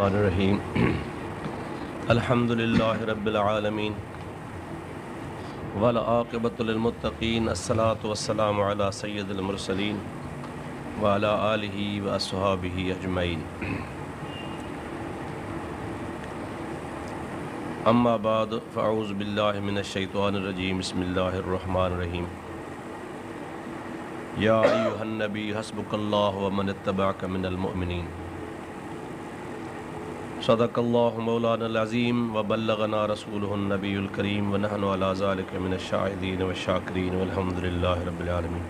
बिस्मिल्लाहिर्रहमानिर्रहीम अल्हम्दुलिल्लाहि रब्बिल आलमीन वल आक़िबतु लिल मुत्तक़ीन अस्सलातु वस्सलामु अला सय्यिदिल मुरसलीन व अला आलिहि व अस्हाबिहि अजमईन। अम्मा बाद फ़अऊज़ु बिल्लाहि मिनश शैतानिर रजीम बिस्मिल्लाहिर्रहमानिर्रहीम। या अय्युहन नबी हस्बुकल्लाहु व मन इत्तबअक मिनल मुअमिनीन। सदक़ल्लाहु मौलानल अज़ीम व बल्लगना रसूलुहुन नबियुल करीम व नहनु अला ज़ालिका मिनश शाहिदीन व शाकिरीन वल्हम्दुलिल्लाहि रब्बिल आलमीन।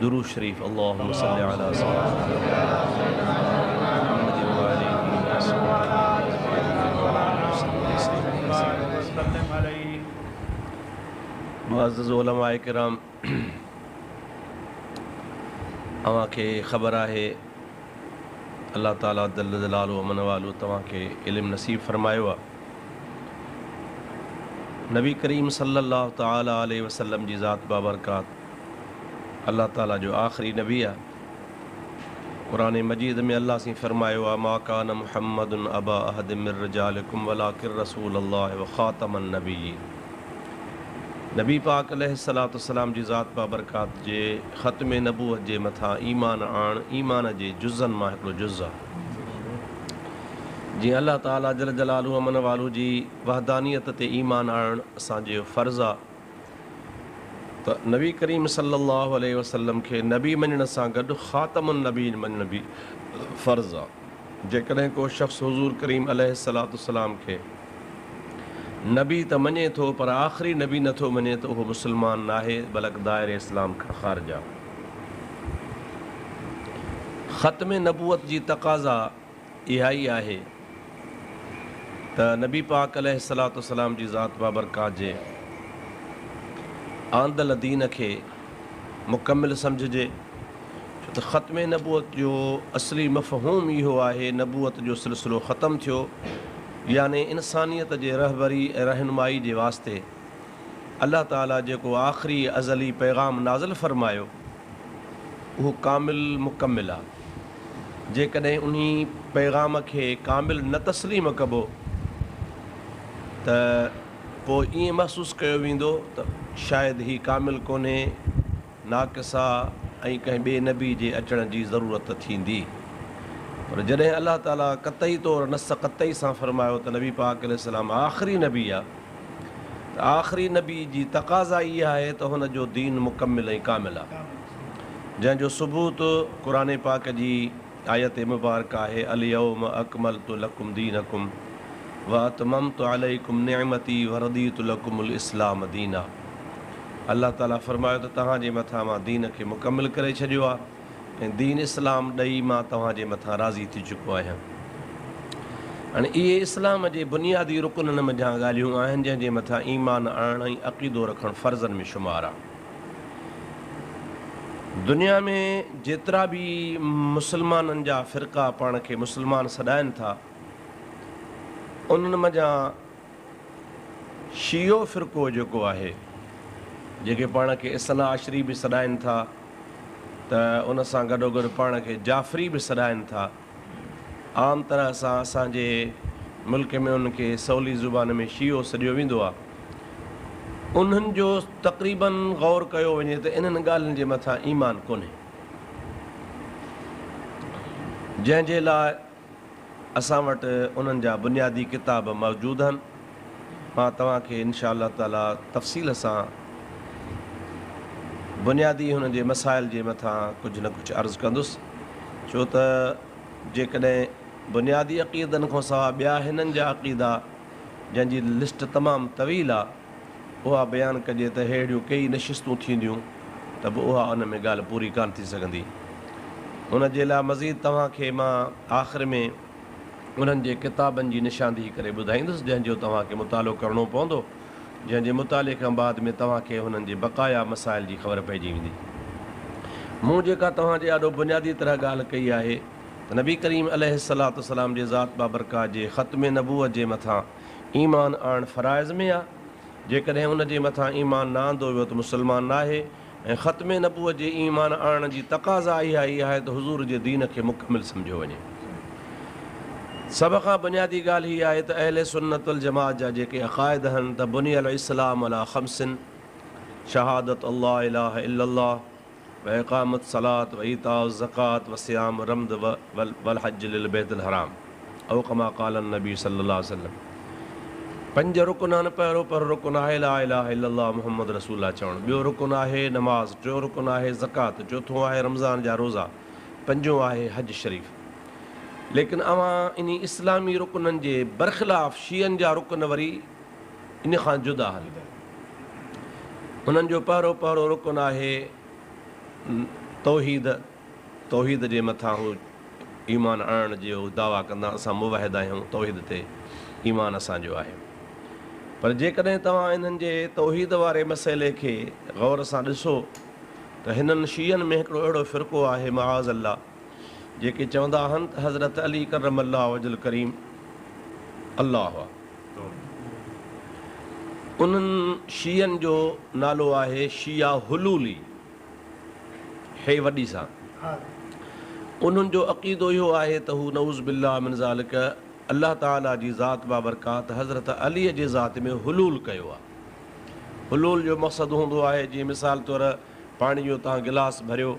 दुरूद शरीफ अल्लाहुम्मा सल्लि अला सय्यिदिना मुहम्मद व आलिहि वसल्लम। मुअज़्ज़िज़ उलमाए किराम, अवांखे ख़बर आहे अल्लाह ताला जल्ल जलालुहु अमन वालू तव्हांखे इल्मु नसीब फ़रमायो आहे। नबी करीम सल्लल्लाहु तआला अलैहि वसल्लम जी ज़ात बाबरकात अल्लाह ताला जो आख़िरी नबी आहे। क़ुरान मजीद में अल्लाह से फ़रमायो आहे मा कान मुहम्मदुन अबा अहदिम मिर रिजालिकुम वलाकिन रसूलुल्लाह व ख़ातमन नबिय्यीन। नबी पाक अलैहिस्सलातु वस्सलाम जी ज़ात बाबरकात जे ख़त्म नबूवत जे मथां ईमान आण ईमान जे जुज़न मां हिकिड़ो जुज़ आहे। जीअं अल्लाह ताला जल जलालुहु अमन वालू जी वहदानियत ते ईमान आणणु असांजो फ़र्ज़ु आहे, त नबी करीम सल्लल्लाहु अलैहि वसल्लम खे नबी मञण सां गॾु ख़ातमुन नबीन मञण बि फ़र्ज़ु आहे। जेकॾहिं को शख़्स हुज़ूर करीम अलैहिस्सलातु वस्सलाम खे नबी त मञे थो पर आख़िरी नबी नथो मञे त उहो मुस्लमान नाहे, बल्कि दायरे इस्लाम खां ख़ारिज आहे। ख़त्म नबूवत जी तक़ाज़ा इहा ई आहे त नबी पाक अलैहिस्सलातु वस्सलाम जी ज़ात बाबरकात जे आंदल दीन खे मुकमिल सम्झिजे, छो त ख़त्म नबूवत जो असली मफ़हूम इहो आहे नबूवत जो सिलसिलो ख़तमु थियो, यानी इंसानियत जे रहबरी ऐं रहनुमाई जे वास्ते अल्लाह ताला जेको आख़िरी अज़ली पैगाम नाज़िल फ़रमायो उहो कामिल मुकमिल आहे। जेकॾहिं उन पैगाम खे कामिल न तस्लीम कबो त पोइ ईअं महसूसु कयो वेंदो त शायदि ही कामिल कोन्हे, नाक़िस आहे ऐं कंहिं ॿिए नबी जे अचण जी ज़रूरत थींदी। पर जॾहिं अल्लाह ताला क़तई तौरु नस क़तई सां फ़रमायो त नबी पाक अलैहिस्सलाम आख़िरी नबी आहे, त आख़िरी नबी जी तक़ाज़ा इहा आहे त हुन जो दीन मुकमिल ऐं कामिल आहे, जंहिंजो सबूत क़ुरान पाक जी आयत मुबारक आहे अल यौम अकमलतु लकुम दीनकुम व अतममतु अलैकुम निअमती व रदीतु लकुमुल इस्लाम दीना। अल्लाह ताला फ़रमायो त तव्हांजे मथां मां दीन खे मुकमिल करे छॾियो आहे ऐं दीन इस्लाम ॾेई मां तव्हांजे मथां राज़ी थी चुको आहियां। हाणे इहे इस्लाम जे बुनियादी रुकननि मंझां ॻाल्हियूं आहिनि जंहिंजे मथां ईमान आणणु ऐं अक़ीदो रखणु फ़र्ज़नि में शुमार आहे। दुनिया में जेतिरा बि मुस्लमाननि जा फ़िरक़ा पाण खे मुस्लमान सॾाइनि था, उन्हनि मंझां शियो फ़िरक़ो जेको आहे, जेके पाण खे इसना अशरी बि सॾाइनि था, त उन सां गॾोगॾु पाण खे जाफ़री बि सॾाइनि था। आम तरह सां असांजे मुल्क में उनखे सवली ज़ुबान में शियो सॾियो वेंदो आहे। उन्हनि जो तक़रीबन ग़ौर कयो वञे त इन्हनि ॻाल्हियुनि जे मथां ईमान कोन्हे, जंहिंजे लाइ असां वटि उन्हनि जा बुनियादी किताब मौजूदु आहिनि। मां तव्हांखे इंशा अल्लाह ताला तफ़सील सां बुनियादी हुन जे मसाइल जे मथां कुझु न कुझु अर्ज़ु कंदुसि, छो त जेकॾहिं बुनियादी अक़ीदनि खां सवाइ ॿिया हिननि जा अक़ीदा जंहिंजी लिस्ट तमामु तवील आहे उहा बयानु कजे त अहिड़ियूं कई नशिस्तूं थींदियूं त बि उहा उन में ॻाल्हि पूरी कान थी सघंदी। उन जे लाइ मज़ीद तव्हांखे मां आख़िर में उन्हनि जे किताबनि जी निशानदी करे ॿुधाईंदुसि जंहिंजो तव्हांखे मुतालो करिणो पवंदो, जंहिंजे मुताले खां बाद में तव्हांखे हुननि जे बक़ाया मसाइल जी ख़बर पइजी वेंदी। मूं जेका तव्हांजे ॾाढो बुनियादी तरह ॻाल्हि कई आहे त नबी करीम अलैहिस्सलातु वस्सलाम जे ज़ात बाबरकात जे ख़त्म नबूवत जे मथां ईमान आणणु फ़राइज़ में आहे। जेकॾहिं उन जे मथां ईमान न आंदो वियो त मुस्लमान नाहे, ऐं ख़त्म नबूवत जे ईमान आणण जी तक़ाज़ा इहा आहे त हुज़ूर जे दीन खे मुकमिल सम्झो वञे। सभ खां बुनियादी ॻाल्हि हीअ आहे त अहले सुन्नत वल जमात जा जेके अक़ाइद आहिनि त बुनियल इस्लाम अला ख़म्सिन शहादत अल्लाह इलाहा इल्लल्लाह व इक़ामत सलात व ईताउ ज़कात व सियाम रमद वल हज लिल बैतुल हराम औ कमा क़ाल नबी सल्लल्लाहु अलैहि वसल्लम। 5 रुकन आहिनि। पहिरियों रुकन आहे ला इलाहा इल्लल्लाह मुहम्मद रसूलुल्लाह चवणु। ॿियो रुकन आहे नमाज़। टियों रुकन आहे ज़कात। चौथों आहे रमज़ान जा रोज़ा। 5हों आहे हज शरीफ़। लेकिन अवां इन इस्लामी रुकननि जे बरख़िलाफ़ शीयनि जा रुकन वरी इन खां जुदा हल। उन्हनि जो पहिरियों रुकन आहे तौहीद। तौहीद जे मथां हू ईमान आणण जो दावा कंदा असां मुवाहिद आहियूं, तौहीद ते ईमान असांजो आहे। पर जेकॾहिं तव्हां इन्हनि जे तौहीद वारे मसइले खे गौर सां ॾिसो त हिननि शीयनि में हिकिड़ो अहिड़ो फ़िरक़ो आहे मआज़ अल्लाह जेके चवंदा आहिनि त हज़रत अली करमल्लाहु वजल करीम अल्लाह हुआ। उन्हनि शीयनि जो नालो आहे शिया हुलूली, हे वॾी सां। उन्हनि जो अक़ीदो इहो आहे त हू नऊज़ बिल्लाह मिन ज़ालिक अल्लाह ताला जी ज़ात बाबरकात हज़रत अलीअ जे ज़ात में हुलूल कयो आहे। हुलूल जो मक़सदु हूंदो आहे जीअं मिसाल तौर पाणी जो तव्हां गिलास भरियो,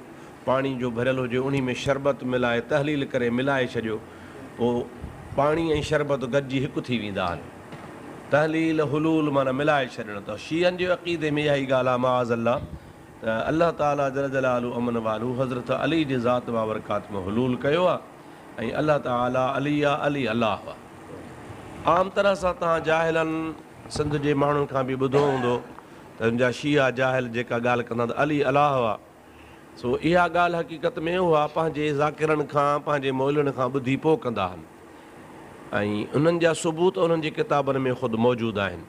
पाणी जो भरियल हुजे, उन में शरबत मिलाए तहलील करे मिलाए छॾियो, पोइ पाणी ऐं शरबत गॾिजी हिकु थी वेंदा आहिनि। तहलील हुलूल माना मिलाए छॾणु। त शीयनि जे अक़ीदे में इहा ई ॻाल्हि आहे मआज़ अल्लाह त अल्लाह ताला जल जलालु अमन वालू हज़रत अली जे ज़ात बाबरकात में हुलूल कयो आहे ऐं अल्लाह ताला अली आहे, अली अलाह आहे। आम तरह सां तव्हां जाहिलनि सिंध जे माण्हुनि खां बि ॿुधो हूंदो त मुंहिंजा शिया जाहिल जेका ॻाल्हि कंदा त अली अलाह हुआ। सो इहा ॻाल्हि हक़ीक़त में उहा पंहिंजे ज़ाकिरनि खां पंहिंजे मौलनि खां ॿुधी पोइ कंदा आहिनि ऐं उन्हनि जा सबूत उन्हनि जी किताबनि में ख़ुदि मौजूदु आहिनि।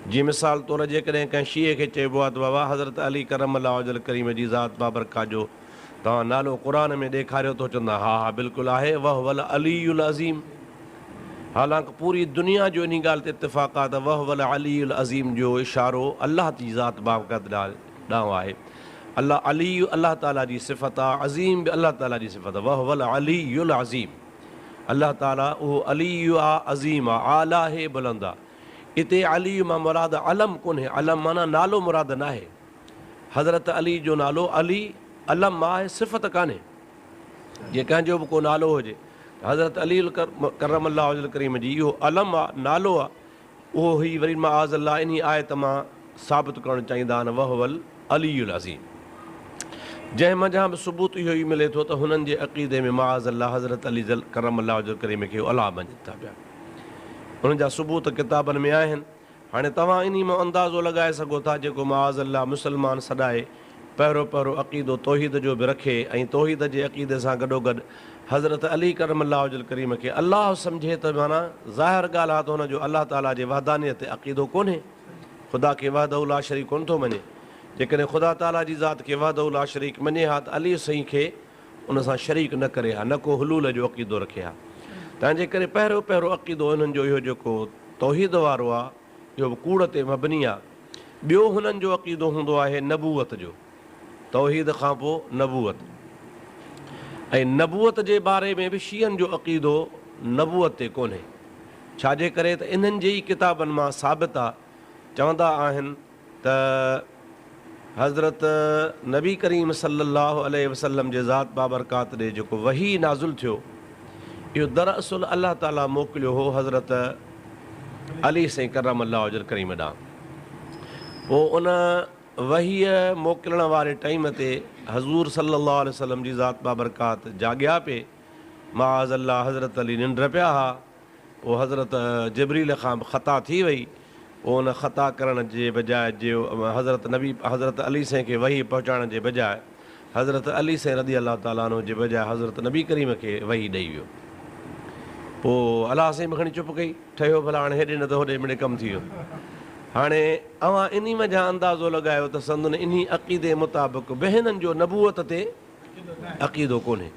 जीअं मिसाल तौरु जेकॾहिं कंहिं शीए खे चइबो आहे त बाबा हज़रत अली करमल्लाहु वजल करीम जी ज़ात बाबरकात जो तव्हां नालो क़ुर में ॾेखारियो त चवंदा हा हा बिल्कुलु आहे, वह वल अलीउल अज़ीम। हालांकि पूरी दुनिया जो इन ॻाल्हि ते इत्तिफ़ाक़ आहे त वह वल अलीउल अज़ीम जो इशारो अलाह जी ज़ात बाबरकात ॾांहुं आहे। अलाह अली अलाह ताला जी सिफ़त आहे, अज़ीम बि अलाह ताला जी सिफ़त आहे। वह वल अलीउल अज़ीम, अलाह ताला उहो अली आहे, अज़ीम आहे, आला आहे, बुलंद आहे। हिते अली मां मुराद अलम कोन्हे। अलम माना नालो मुराद न आहे। हज़रत अली जो नालो अली अलम आहे, सिफ़त कान्हे। जीअं कंहिंजो बि को नालो हुजे, हज़रत अली करमल्लाहु वजल करीम जी इहो अलम आहे, नालो आहे। उहो ई वरी मआज़ अल्लाह इन आयत मां साबित करणु चाहींदा आहिनि वह वल अलीउल अज़ीम। जंहिं मंझां बि सबूत इहो ई मिले थो त हुननि जे अक़ीदे में मआज़ अल्लाह हज़रत अली करमल्लाहु वजल करीम खे अलाह मञनि था पिया। उन्हनि जा सबूत किताबनि में आहिनि। हाणे तव्हां इन मां अंदाज़ो लॻाए सघो था जेको मआज़ अल्लाह मुस्लमान सॾाए पहिरियों अक़ीदो तौहीद जो बि रखे ऐं तौहीद जे अक़ीदे सां गॾोगॾु हज़रत अली करमल्लाहु वजल करीम खे अलाह सम्झे त माना ज़ाहिर ॻाल्हि आहे त हुनजो अलाह ताला जे वहदानियत ते अक़ीदो कोन्हे। ख़ुदा खे वहदहु ला शरीक कोन थो मञे। जेकॾहिं ख़ुदा ताला जी ज़ात खे वहदहु ला शरीक मञे हा त अली साईं खे उन सां शरीक न करे हा, न को हुलूल जो अक़ीदो रखे हा। तंहिंजे करे पहिरियों अक़ीदो हिननि जो इहो जेको तौहीद वारो आहे इहो बि कूड़ ते मबनी आहे। ॿियो हुननि जो अक़ीदो हूंदो आहे नबूअत जो, तौहीद खां पोइ नबूअत। ऐं नबूअत जे बारे में बि शीयनि जो अक़ीदो नबूअत ते कोन्हे। छाजे करे त इन्हनि जे ई किताबनि मां साबित आहे। चवंदा आहिनि त हज़रत नबी करीम सल्लल्लाहु अलैहि वसल्लम जे ज़ात बाबरकात ॾे जेको वही नाज़ुल थियो इहो दरअसल अलाह ताला मोकिलियो हो हज़रत अली साईं करमल्लाहु वजल करीम ॾांहुं। पोइ उन वहीअ मोकिलण वारे टाइम ते हज़ूर सल्लल्लाहु अलैहि वसल्लम जी ज़ात बाबरकात जाॻिया पे, मआज़ अल्लाह हज़रत अली निंड पिया हा। पोइ हज़रत जिबरील खां बि ख़ता थी वई। पोइ उन ख़ता करण जे बजाए जो हज़रत अली साईं खे वही पहुचाइण जे बजाए हज़रत अली साईं रज़ी अलाह ताला अन्हु जे बजाए हज़रत नबी करीम खे वही ॾेई वियो। पोइ अलाह साईं बि खणी चुप कई, ठहियो भला हाणे हेॾे न त होॾे मिड़े कमु थी वियो। हाणे अवां इन वञा अंदाज़ो लॻायो त संदन इन अक़ीदे मुताबिक़ बि हिननि जो नबूअत ते अक़ीदो कोन्हे।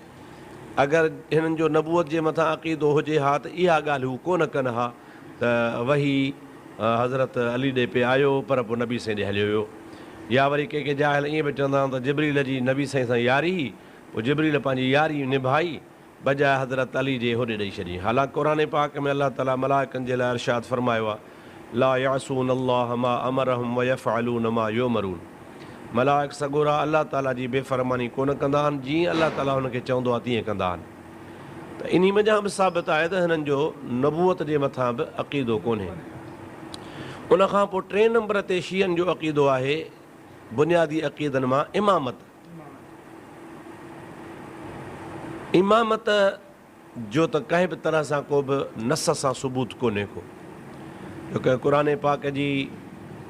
अगरि हिननि जो नबूअत जे मथां अक़ीदो हुजे हा त इहा ॻाल्हि हू कोन कनि हा त वही हज़रत अली ॾे पे आयो पर पोइ नबी साईं ॾे हलियो वियो। या वरी कंहिं जाहिल ईअं बि चवंदा आहिनि त जिबरील जी नबी साईं सां यारी, पोइ जिबरील पंहिंजी यारी निभाई बजाए हज़रत अली जे होॾे ॾेई छॾी। हालांकि क़ुरान पाक में अलाह ताला मलाइकनि जे लाइ इरशाद फरमायो आहे, ला यासून अल्लाह मा अमरहुम व यफ़अलून मा युमरून। मलाइक सॻोरा अलाह ताला जी बेफ़रमानी कोन कंदा आहिनि, जीअं अलाह ताला हुनखे चवंदो आहे तीअं कंदा आहिनि। त इन वजह बि साबित आहे त हिननि जो नबूअत जे मथां बि अक़ीदो कोन्हे। उन खां पोइ 3 नंबर ते शीयनि जो अक़ीदो आहे, बुनियादी अक़ीदनि मां इमामत। इमामत जो त कंहिं बि तरह सां को बि नस सां सबूत कोन्हे को, छोकी क़ुरान पाक जी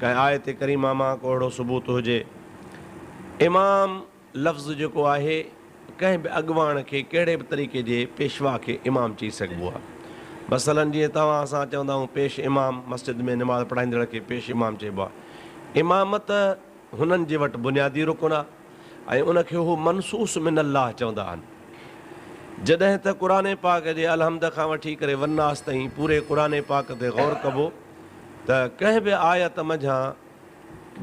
कंहिं आयत करीमा मां को अहिड़ो सबूत हुजे। इमाम लफ़्ज़ जेको आहे कंहिं बि अॻुवाण खे कहिड़े बि तरीक़े जे पेशवा खे इमाम चई सघिबो आहे। मसलन जीअं तव्हां असां चवंदा आहियूं पेश इमाम, मस्जिद में निमाज़ पढ़ाईंदड़ खे पेश इमाम चइबो आहे। इमामत हुननि जे वटि बुनियादी रुकन आहे ऐं उनखे हू मनसूस मिन अल्लाह चवंदा आहिनि। जॾहिं त क़ुरान पाक जे अलहमद खां वठी करे वन्नास ताईं पूरे क़ुरान पाक ते गौर कबो त कंहिं बि आयत मंझां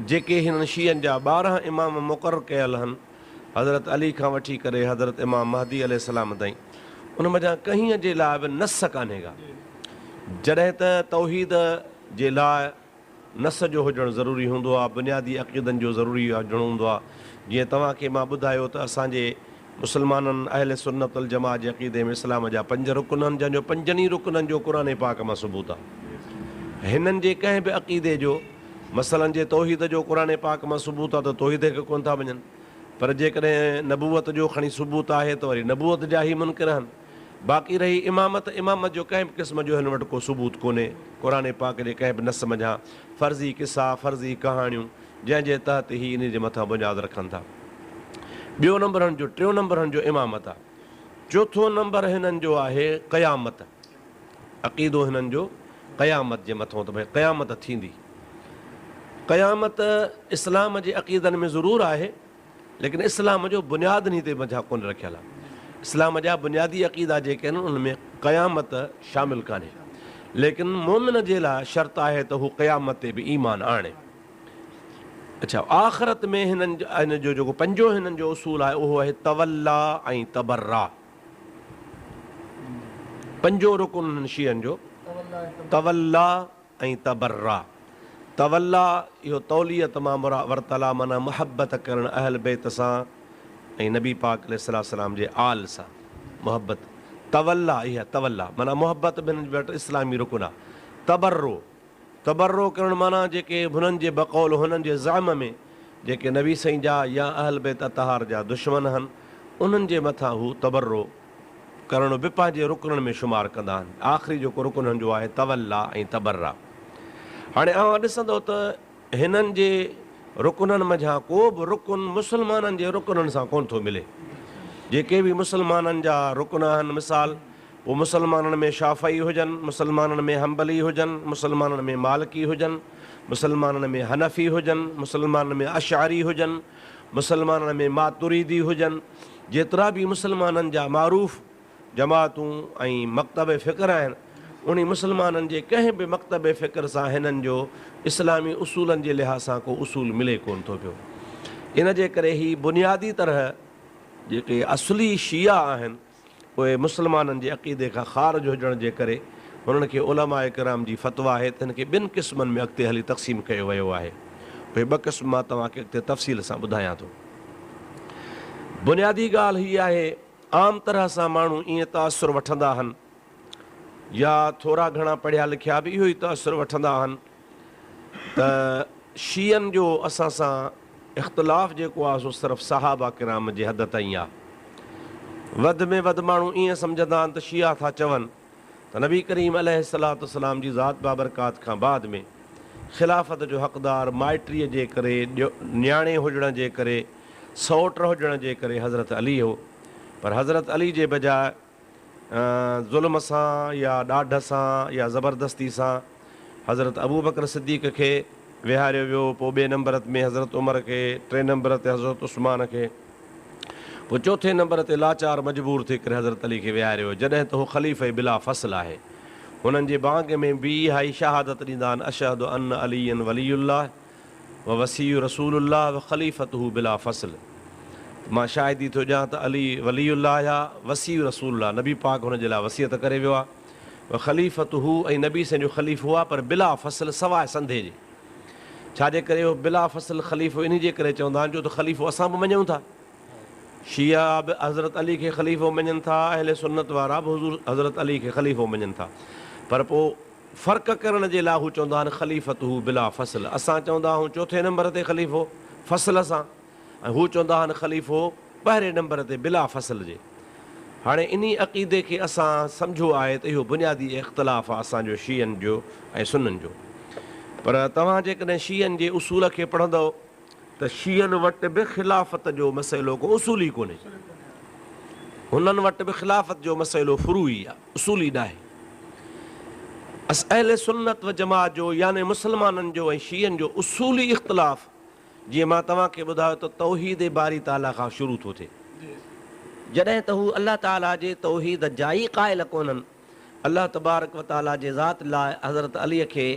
जेके हिननि शीयनि जा 12 इमाम मुक़ररु कयल आहिनि, हज़रत अली खां वठी करे हज़रत इमाम महदी अलैहिस्सलाम ताईं, उन मंझां कंहिं जे लाइ बि नस कान्हे का। जॾहिं त तौहीद जे लाइ नस जो हुजणु ज़रूरी हूंदो आहे, बुनियादी अक़ीदनि जो ज़रूरी हुजणु हूंदो आहे। जीअं तव्हांखे मां ॿुधायो त असांजे मुस्लमाननि अहले सुन्नत वल जमात जे अक़ीदे में इस्लाम जा 5 रुकन आहिनि, जंहिंजो 5 रुकननि जो क़ुरान पाक मां सबूत आहे। हिननि जे कंहिं बि अक़ीदे जो, मसलन जे तौहीद जो क़ुरान पाक मां सबूत आहे त तौहीद खे कोन था मञनि, पर जेकॾहिं नबूअत जो खणी सबूत आहे त वरी नबूअत जा ई मुनकिर आहिनि। बाक़ी रही इमामत, इमामत जो कंहिं बि क़िस्म जो हिन वटि को सबूत कोन्हे क़ुरान पाक जे कंहिं बि नस मंझां। फ़र्ज़ी किसा, फ़र्ज़ी कहाणियूं जंहिंजे तहत ई इन जे मथां बुनियादु रखनि था। ॿियो नंबर हिन जो, 3 नंबर हिन जो इमामत आहे। चोथों नंबर हिननि जो आहे क़यामत। अक़ीदो हिननि जो क़यामत जे मथां, त भई क़यामत थींदी। क़यामत इस्लाम जे अक़ीदनि में ज़रूरु आहे, लेकिन इस्लाम जो बुनियादनि ते मथां कोन रखियलु आहे। इस्लाम जा बुनियादी अक़ीदा जेके आहिनि उनमें क़यामत शामिलु कान्हे, लेकिन मोमिन जे लाइ शर्त आहे त हू क़यामत ते बि ईमान आणे। अच्छा, आख़िरत में हिन जो जेको 5 हिननि जो उसूल आहे उहो आहे तवल्ला ऐं तबर्रा। 5 रुकन शीयनि जो, तवल्ला ऐं तबर्रा। तवल्ला इहो तौलियत मां वरतला, माना मुहबत करणु अहल बैत सां ऐं नबी पाक अलैहिस्सलाम जे आल सां मुहबत। तवल्ला इहा तवल्ला माना मुहबत बि हिननि वटि इस्लामी रुकन आहे। तबर्रो, तबर्रो करणु माना जेके हुननि जे बक़ौल हुननि जे ज़ाम में जेके नबी साईं जा या अहल बैत अतहार जा दुश्मन आहिनि, उन्हनि जे मथां हू तबर्रो करणु बि पंहिंजे रुकननि में शुमारु कंदा आहिनि। आख़िरी जेको रुकन हुननि जो आहे तवल्ला ऐं तबर्रा। हाणे अव्हां ॾिसंदो त हिननि जे रुकननि मंझां को बि रुकन मुस्लमाननि जे रुकननि सां कोन थो मिले। जेके बि मुस्लमाननि जा रुकन आहिनि, मिसाल पोइ मुस्लमाननि में शाफ़ई हुजनि, मुस्लमाननि में हम्बली हुजनि, मुस्लमाननि में मालिकी हुजनि, मुस्लमाननि में हनफ़ी हुजनि, मुस्लमाननि में अशारी हुजनि, मुस्लमाननि में मातुरीदी हुजनि, जेतिरा बि मुस्लमाननि जा मारूफ़ जमातूं ऐं मकतब फ़िक्र आहिनि, उन मुस्लमाननि जे कंहिं बि मकतब फ़िक्र सां हिननि जो इस्लामी उसूलनि जे लिहाज़ सां को उसूल मिले कोन थो पियो। इन जे करे ई बुनियादी तरह जेके असली शिया आहिनि उहे मुस्लमाननि जे अक़ीदे खां ख़ारिज हुजण जे करे हुननि खे उलमाए किराम जी फ़तवा आहे त हिन खे 2 क़िस्मनि में अॻिते हली तक़सीम कयो वियो आहे। उहे 2 क़िस्म मां तव्हांखे अॻिते तफ़सील सां ॿुधायां थो। बुनियादी ॻाल्हि हीअ आहे, आम तरह सां माण्हू ईअं तासुर वठंदा आहिनि या थोरा घणा पढ़िया लिखिया बि इहो ई तासुर वठंदा आहिनि त शीयनि जो असां सां इख़्तिलाफ़ जेको आहे सो सिर्फ़ु सहाबा किराम जे हद ताईं आहे। वधि में वधि माण्हू ईअं सम्झंदा आहिनि त शिया था चवनि त नबी करीम अलैहिस्सलाम जी ज़ात बाबरकात खां बाद में ख़िलाफ़त जो हक़दार माइटीअ जे करे, न्याणे हुजण जे करे, सौट हुजण जे करे हज़रत अली हो, पर हज़रत अली जे बजाए ज़ुल्म सां या ॾाढ सां या ज़बरदस्ती सां हज़रत अबू बकर सिद्दीक़ खे विहारियो वियो। पोइ 2 नंबर में हज़रत उमर खे, 3 नंबर ते हज़रत उस्मान खे, पोइ 4 नंबर ते लाचार मजबूर थी करे हज़रत अली खे विहारियो, जॾहिं त हू ख़लीफ़े बिला फ़सल आहे। हुननि जे बांग में बि इहा ई शहादत ॾींदा आहिनि, अशहदु अन अलीयन वलीउल्लाह व वसीयु रसूलुल्लाह व ख़लीफ़तहु बिला फ़सल। त मां शाहिदी थो ॾियां त अली वलीउल्लाह या वसी रसूलुल्लाह, नबी पाक हुन जे लाइ वसियत करे वियो आहे। ख़लीफ़त हू ऐं नबी से जो ख़लीफ़ हुआ पर बिला फ़सल सवाइ संधे जे। छाजे करे उहो बिला फ़सल ख़लीफ़ो इन जे करे चवंदा आहिनि जो त ख़लीफ़ो असां बि मञूं था। शिया बि हज़रत अली खे ख़लीफ़ो मञनि था, अहले सुन्नत वारा बि हुज़ूर हज़रत अली खे ख़लीफ़ो मञनि था। पर पोइ फ़र्क़ु करण जे लाइ हू चवंदा आहिनि ख़लीफ़त हू बिला फ़सल। असां चवंदा आहियूं चोथे नंबर ते ख़लीफ़ो फ़सल सां, ऐं हू चवंदा आहिनि ख़लीफ़ो पहिरें नंबर ते बिला फ़सल जे। हाणे इन अक़ीदे खे असां सम्झो आहे त इहो बुनियादी इख़्तिलाफ़ु आहे असांजो शीयनि जो ऐं सुन्ननि जो। पर तव्हां जेकॾहिं शीयनि जे उसूल खे पढ़ंदव त शीयनि वटि बि ख़िलाफ़त जो मसइलो को उसूली कोन्हे, हुननि वटि बि ख़िलाफ़त जो मसइलो फ़ुरूई आहे, उसूली न आहे। अहले सुन्नत व जमात जो याने मुस्लमाननि जो ऐं शीयनि जो उसूली इख़्तिलाफ़ जीअं मां तव्हांखे ॿुधायो त तौहीद बारी ताला खां शुरू थो थिए। जॾहिं त हू अलाह ताला जे तौहीद जा ई क़ाइल कोन्हनि, अलाह तबारक व ताला जे ज़ात लाइ हज़रत अलीअ खे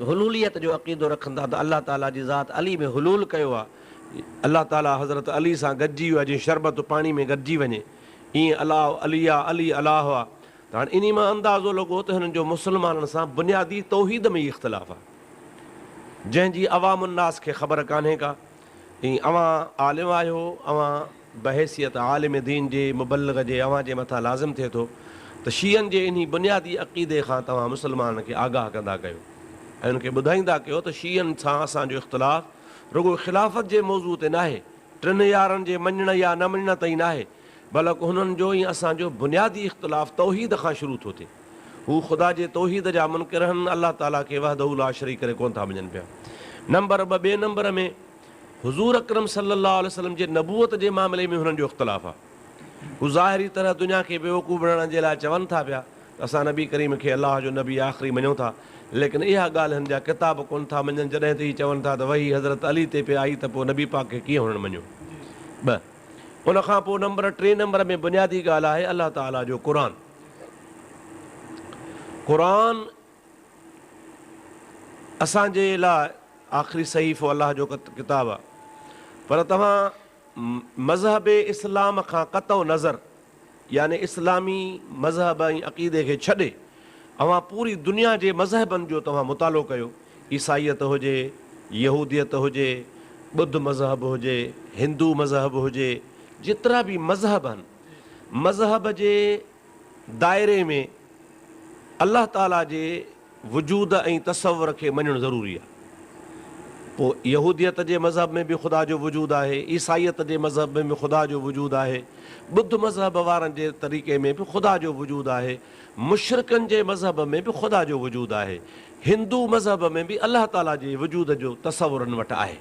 हुलूलियत जो अक़ीदो रखनि था त अलाह ताला जी ज़ात अली में हुलूल कयो आहे। अलाह ताला हज़रत अली सां गॾिजी वियो आहे, जीअं शरबत पाणी में गॾिजी वञे, ईअं अलाह अली आहे, अली अलाह आहे। त हाणे इन मां अंदाज़ो लॻो त हिननि जो मुस्लमाननि सां बुनियादी तौहीद में ई इख़्तिलाफ़ आहे, जंहिंजी अवामुन्नास खे ख़बर कान्हे का। ऐं अवां आलिम आहियो, अवां बहैसियत आलिम दीन जे मुबल्लिग़ जे अवां जे मथां लाज़िम थिए थो त शीयनि जे इन बुनियादी अक़ीदे खां तव्हां मुस्लमाननि खे आगाह कंदा कयो ऐं उनखे ॿुधाईंदा कयो त शीयनि सां असांजो इख़्तिलाफ़ रुॻो ख़िलाफ़त जे मौज़ू ते न आहे, टिनि यारनि जे मञण या न मञण ताईं न आहे, बल्कि हुननि जो ई असांजो बुनियादी इख़्तिलाफ़ तौहीद खां शुरू थो थिए। हू ख़ुदा जे तौहीद जा मुनकिर आहिनि, अलाह ताला खे वहदहू ला शरीक करे कोन था मञनि पिया। नंबर ॿ, ॿिए नंबर में हुज़ूर अकरम सल्लल्लाहु अलैहि वसल्लम जे नबूअत जे मामले में हुननि जो इख़्तिलाफ़ आहे। हू ज़ाहिरी तरह दुनिया खे बेवकूफ़ बणाइण जे लाइ चवनि था पिया त असां नबी करीम खे अलाह जो नबी आख़िरी मञूं था, लेकिन इहा ॻाल्हि हिन जा किताब कोन था मञनि। जॾहिं त हीअ चवनि था त वही हज़रत अली ते पे आई त पोइ नबी पाक खे कीअं हुननि मञियो। ॿ, उनखां पोइ नंबर 3 नंबर में बुनियादी ॻाल्हि आहे अलाह ताला जो क़ुरान। क़ुरान असांजे लाइ आख़िरी सहीफ़ो अलाह जो किताबु आहे, पर तव्हां मज़हब इस्लाम खां क़तउ नज़र याने इस्लामी मज़हब ऐं अक़ीदे खे छॾे अवां पूरी दुनिया जे मज़हबनि जो तव्हां मुतालो कयो। ईसाईयत हुजे, यहूदियत हुजे, ॿुध मज़हब हुजे, हिंदू मज़हब हुजे, जेतिरा बि मज़हब आहिनि, मज़हब जे दायरे में अलाह ताला जे वजूद ऐं तसव्वुर खे मञणु ज़रूरी आहे। पोइ यहूदियत जे मज़हब में बि ख़ुदा जो वजूद आहे, ईसाईयत जे मज़हब में बि ख़ुदा जो वजूद आहे, ॿुध मज़हब वारनि जे तरीक़े में बि ख़ुदा जो वजूद आहे, मुशरिकनि जे मज़हब में बि ख़ुदा जो वजूद आहे, हिंदू मज़हब में बि अलाह ताला जे वजूद जो तसव्वुर वटि आहे।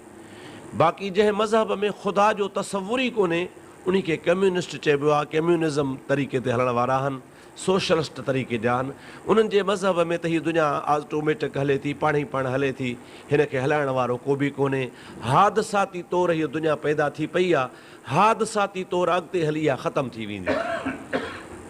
बाक़ी जंहिं मज़हब में ख़ुदा जो तसव्वुर ई कोन्हे उन खे कम्यूनिस्ट चइबो आहे, कम्यूनिज़म तरीक़े ते हलण वारा आहिनि, सोशलिस्ट तरीक़े जा आहिनि। उन्हनि जे मज़हब में त हीअ दुनिया ऑटोमेटिक हले थी, पाण ई पाण हले थी, हिन खे हलाइण वारो को बि कोन्हे। हादसाती तौरु हीअ दुनिया पैदा थी पई आहे, हादसाती तौरु अॻिते हली आहे ख़तमु थी वेंदी।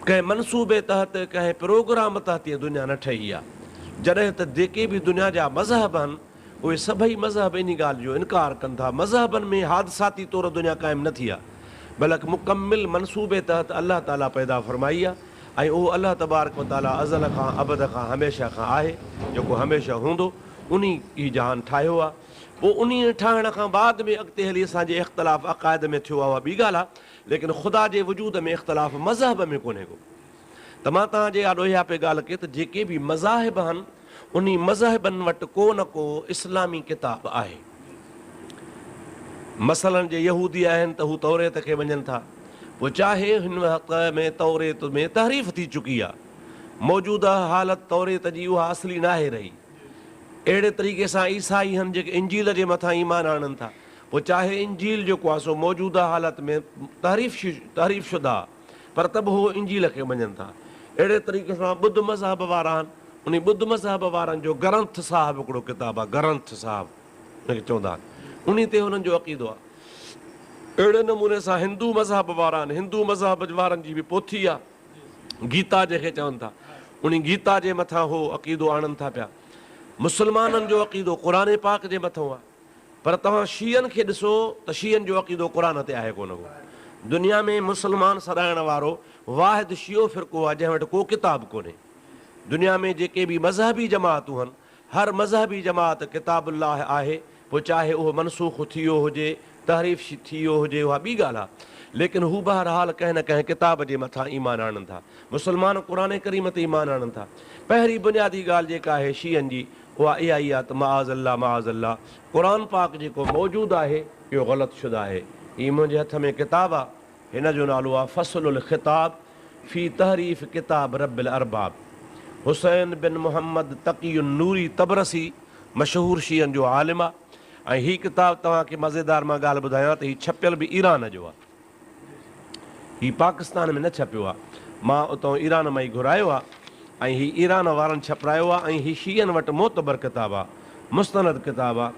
कंहिं मनसूबे तहत कंहिं प्रोग्राम तहत हीअ दुनिया न ठही आहे। जॾहिं त जेके बि दुनिया जा मज़हब आहिनि उहे सभई मज़हब इन ॻाल्हि जो इनकार कनि था, मज़हबनि में हादसाती तौरु दुनिया क़ाइमु न थी आहे, बल्कि मुकमिल मनसूबे तहत अलाह ताला पैदा फ़रमाई आहे ऐं उहो अलाह तबारक व ताला अज़ल खां अबद खां हमेशह खां आहे, जेको हमेशह हूंदो, उन ई जहान ठाहियो आहे। पोइ उन ठाहिण खां बाद में अॻिते हली असांजे इख़्तिलाफ़ अक़ाइद में थियो आहे, उहा ॿी ॻाल्हि आहे, लेकिन ख़ुदा जे वजूद में इख़्तिलाफ़ मज़हब में कोन्हे को। त मां तव्हांजे आॾो इहा पे ॻाल्हि कई त जेके बि मज़ाहिब आहिनि उन मज़हबनि वटि को न को इस्लामी किताब आहे। मसलन जे यहूदी आहिनि त हू तौरेत खे मञनि था, पोइ चाहे हिन वक़्त में तौरेत में तहरीफ़ थी चुकी आहे, मौजूदा हालत तौरेत जी उहा असली न आहे रही। अहिड़े तरीक़े सां ईसाई आहिनि जेके इंजील जे मथां ईमान आणनि था, पोइ चाहे इंजील जेको आहे सो मौजूदा हालत में तहरीफ़ शुदा, पर त बि उहो इंजील खे मञनि था। अहिड़े तरीक़े सां ॿुध मज़हब वारा आहिनि, उन ॿुध मज़हब वारनि जो ग्रंथ साहिबु हिकिड़ो किताबु आहे, ग्रंथ साहिबु हुनखे चवंदा आहिनि, उन ते हुननि जो अक़ीदो आहे। अहिड़े नमूने सां हिंदू मज़हब वारा आहिनि, हिंदू मज़हब वारनि जी बि पोथी आहे गीता जंहिंखे चवनि था, उन गीता जे मथां उहो अक़ीदो आणनि था पिया। मुस्लमाननि जो अक़ीदो क़ुरान पाक जे मथां आहे, पर तव्हां शीयनि खे ॾिसो त शीयनि जो अक़ीदो क़ुरान ते आहे कोन को। दुनिया में मुसलमान सराइण वारो वाहिद शियो फ़िरक़ो आहे जंहिं वटि को किताब कोन्हे। दुनिया में जेके बि मज़हबी जमातूं आहिनि, हर मज़हबी जमात किताबुल्लाह आहे, पोइ चाहे उहो मनसूख़ थी वियो हुजे, तहरीफ़ थी वियो हुजे, उहा ॿी ॻाल्हि आहे, लेकिन हू बहरहाल कंहिं न कंहिं किताब जे मथां ईमान आणनि था। मुसलमान क़ुर करीम ते ईमान आणनि था। पहिरीं बुनियादी ॻाल्हि जेका आहे शीयनि जी उहा इहा ई आहे त माअज़ल्ला माअज़ल्ला क़ुर पाक जेको मौजूदु आहे इहो ग़लति शुदा आहे। हीअ मुंहिंजे हथ में किताबु आहे, हिन जो नालो आहे फ़सलुल ख़िताब फ़ी तहरीफ़ किताब रब्बिल अरबाब। हुसैन बिन मुहम्मद तक़ीउन नूरी तबरसी मशहूरु शीयनि जो आलिम आहे। ऐं हीअ किताबु तव्हांखे मज़ेदार मां ॻाल्हि ॿुधायां त हीअ छपियल बि ईरान जो आहे, हीअ पाकिस्तान में न छपियो आहे। मां उतां ईरान मां ई घुरायो आहे ऐं हीअ ईरान वारनि छपिरायो आहे। ऐं हीअ शीयनि वटि मोतबर किताबु आहे, मुस्तनद किताबु आहे।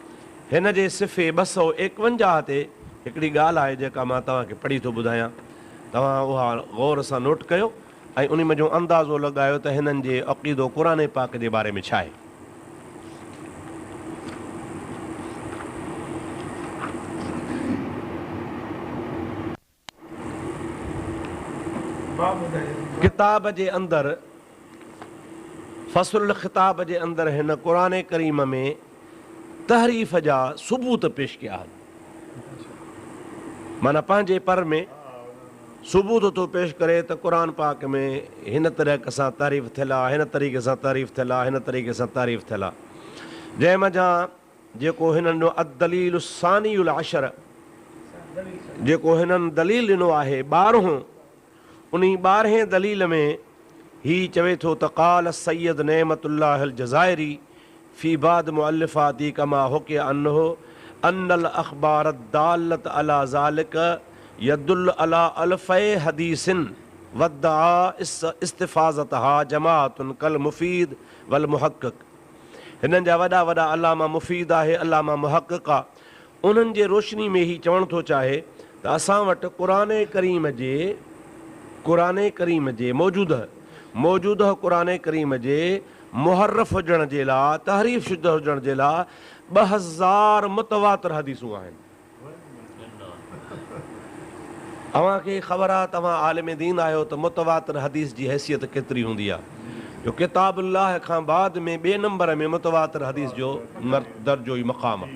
हिन जे सिफ़े 251 ते हिकिड़ी ॻाल्हि आहे जेका मां तव्हांखे पढ़ी थो ॿुधायां, तव्हां उहा ग़ौर सां नोट कयो ऐं उन में जो अंदाज़ो लॻायो त हिननि जे अक़ीदो क़ुर पाक जे बारे में छा आहे। किताब जे अंदरि फ़सलुल ख़िताब जे अंदरि हिन क़ुर करीम में तहरीफ़ जा सबूत पेश कया आहिनि। माना पंहिंजे पर में सबूत थो पेश करे त क़ुर पाक में हिन तरह सां तारीफ़ थियल आहे, हिन तरीक़े सां तारीफ़ थियल आहे, हिन तरीक़े सां तारीफ़ थियल आहे। जंहिं मज़ा जेको हिननि जो अदलील सानियुल अशर जेको हिननि दलील ॾिनो आहे 12हों, उन 12हें दलील में ही चवे थो त क़ाल सैयद नेमतुल्लाह अल जज़ाइरी फ़ी बाद मुअल्लिफ़ाती कमा हुकिया अन्हो अन्नल अख़बार दालत अला ज़ालिक यदुल अला अल्फ़े हदीसिन वद्दआ इस्तिफ़ाज़तहा जमाअतुन कल मुफ़ीद वल मुहक़्क़िक़। हिननि जा वॾा वॾा अलामा मुफ़ीद आहे, अलामा मुहक़्क़िक़ आहे। उन्हनि जे रोशनी में ही चवणु थो चाहे त असां वटि क़ुर करीम जे मौजूदह क़ुर करीम जे मुहर्रफ हुजण जे लाइ, तहरीफ़ शुद्ध हुजण जे लाइ 2000 मुतवातिर हदीसूं आहिनि। तव्हांखे ख़बर आहे, तव्हां आलिम दीन आहियो त मुतवातिर हदीस जी हैसियत केतिरी हूंदी आहे। जो किताबुल्लाह खां बाद में 2 नंबर में मुतवातिर हदीस जो दर्जो ई मक़ाम आहे।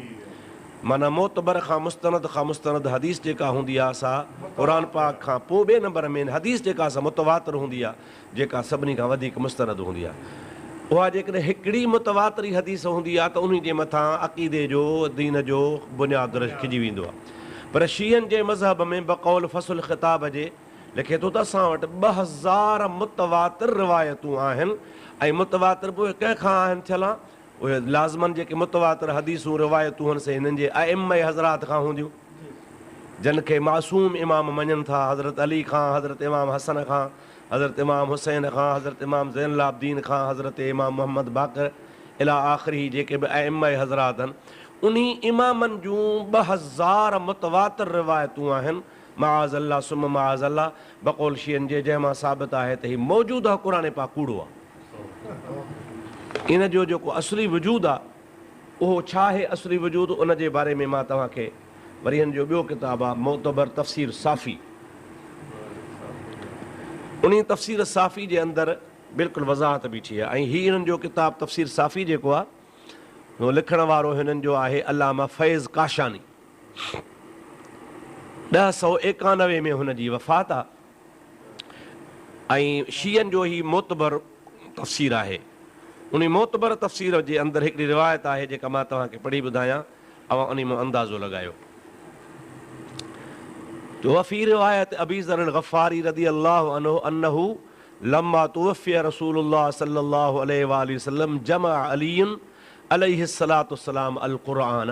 माना मोतबर खां मुस्तनद हदीस जेका हूंदी आहे असां क़ुर पाक खां पोइ 2 नंबर में हदीस जेका असां मुतवातिर हूंदी आहे, जेका सभिनी खां वधीक मुस्तनद हूंदी आहे। उहा जेकॾहिं हिकिड़ी मुतवातिरी हदीस हूंदी आहे त उन जे मथां अक़ीदे जो दीन जो बुनियादु रखिजी वेंदो आहे। पर शीयनि जे मज़हब में बक़ौल फ़सुल ख़िताब जे लिखे थो त असां वटि 2000 मुतवातिर रिवायतूं आहिनि। ऐं मुतवातिर पोइ कंहिंखां आहिनि थियल आहे, उहे लाज़मन जेके मुतवातिर हदीसूं रिवायतूं आहिनि से हिननि जे अइम्मा हज़रात खां हूंदियूं, जिन खे मासूम इमाम मञनि था। हज़रत अली खां, हज़रत इमाम हसन खां, हज़रत इमाम हुसैन खां, हज़रत इमाम ज़ैनुल आबिदीन खां, हज़रत इमाम मोहम्मद बाक़र इला आख़िरी जेके बि अइम्मा हज़रात आहिनि, उन इमामनि जूं 2000 मुतवातिर रिवायतूं आहिनि। माअज़ल्ला सुम माअज़ल्ला बक़ौल शीयनि जे, जंहिं मां साबित आहे त हीउ मौजूदु क़ुर पाक कूड़ो आहे। इन जो जेको असली वजूदु आहे उहो छा आहे, असली वजूदु उन जे बारे में मां तव्हांखे वरी हिन जो ॿियो किताबु आहे मोतबर तफ़सीर साफ़ी। उन तफ़सीर साफ़ी जे अंदरि बिल्कुलु वज़ाहत बीठी आहे। ऐं हीअ हिननि जो किताबु तफ़सीर साफ़ी जेको आहे उहो लिखण वारो हिननि जो आहे अल्लामा फैज़ काशानी। 1991 में हुन जी वफ़ात आहे। ऐं शीयनि जो ही मोतबर तफ़सीर आहे। उन मोतबर तफ़सीर जे अंदरि हिकिड़ी रिवायत आहे जेका मां तव्हांखे पढ़ी ॿुधायां, अवां उन में अंदाज़ो लॻायो। वफ़ी रिवायत अबी ज़र अल ग़फ़ारी रज़ी अल्लाहु अन्हु अन्नहु लम्मा तुवफ़िय रसूलुल्लाह सल्लल्लाहु अलैहि वसल्लम जमा अलीयुन अलैहिस्सलातु वस्सलाम अल क़ुरआन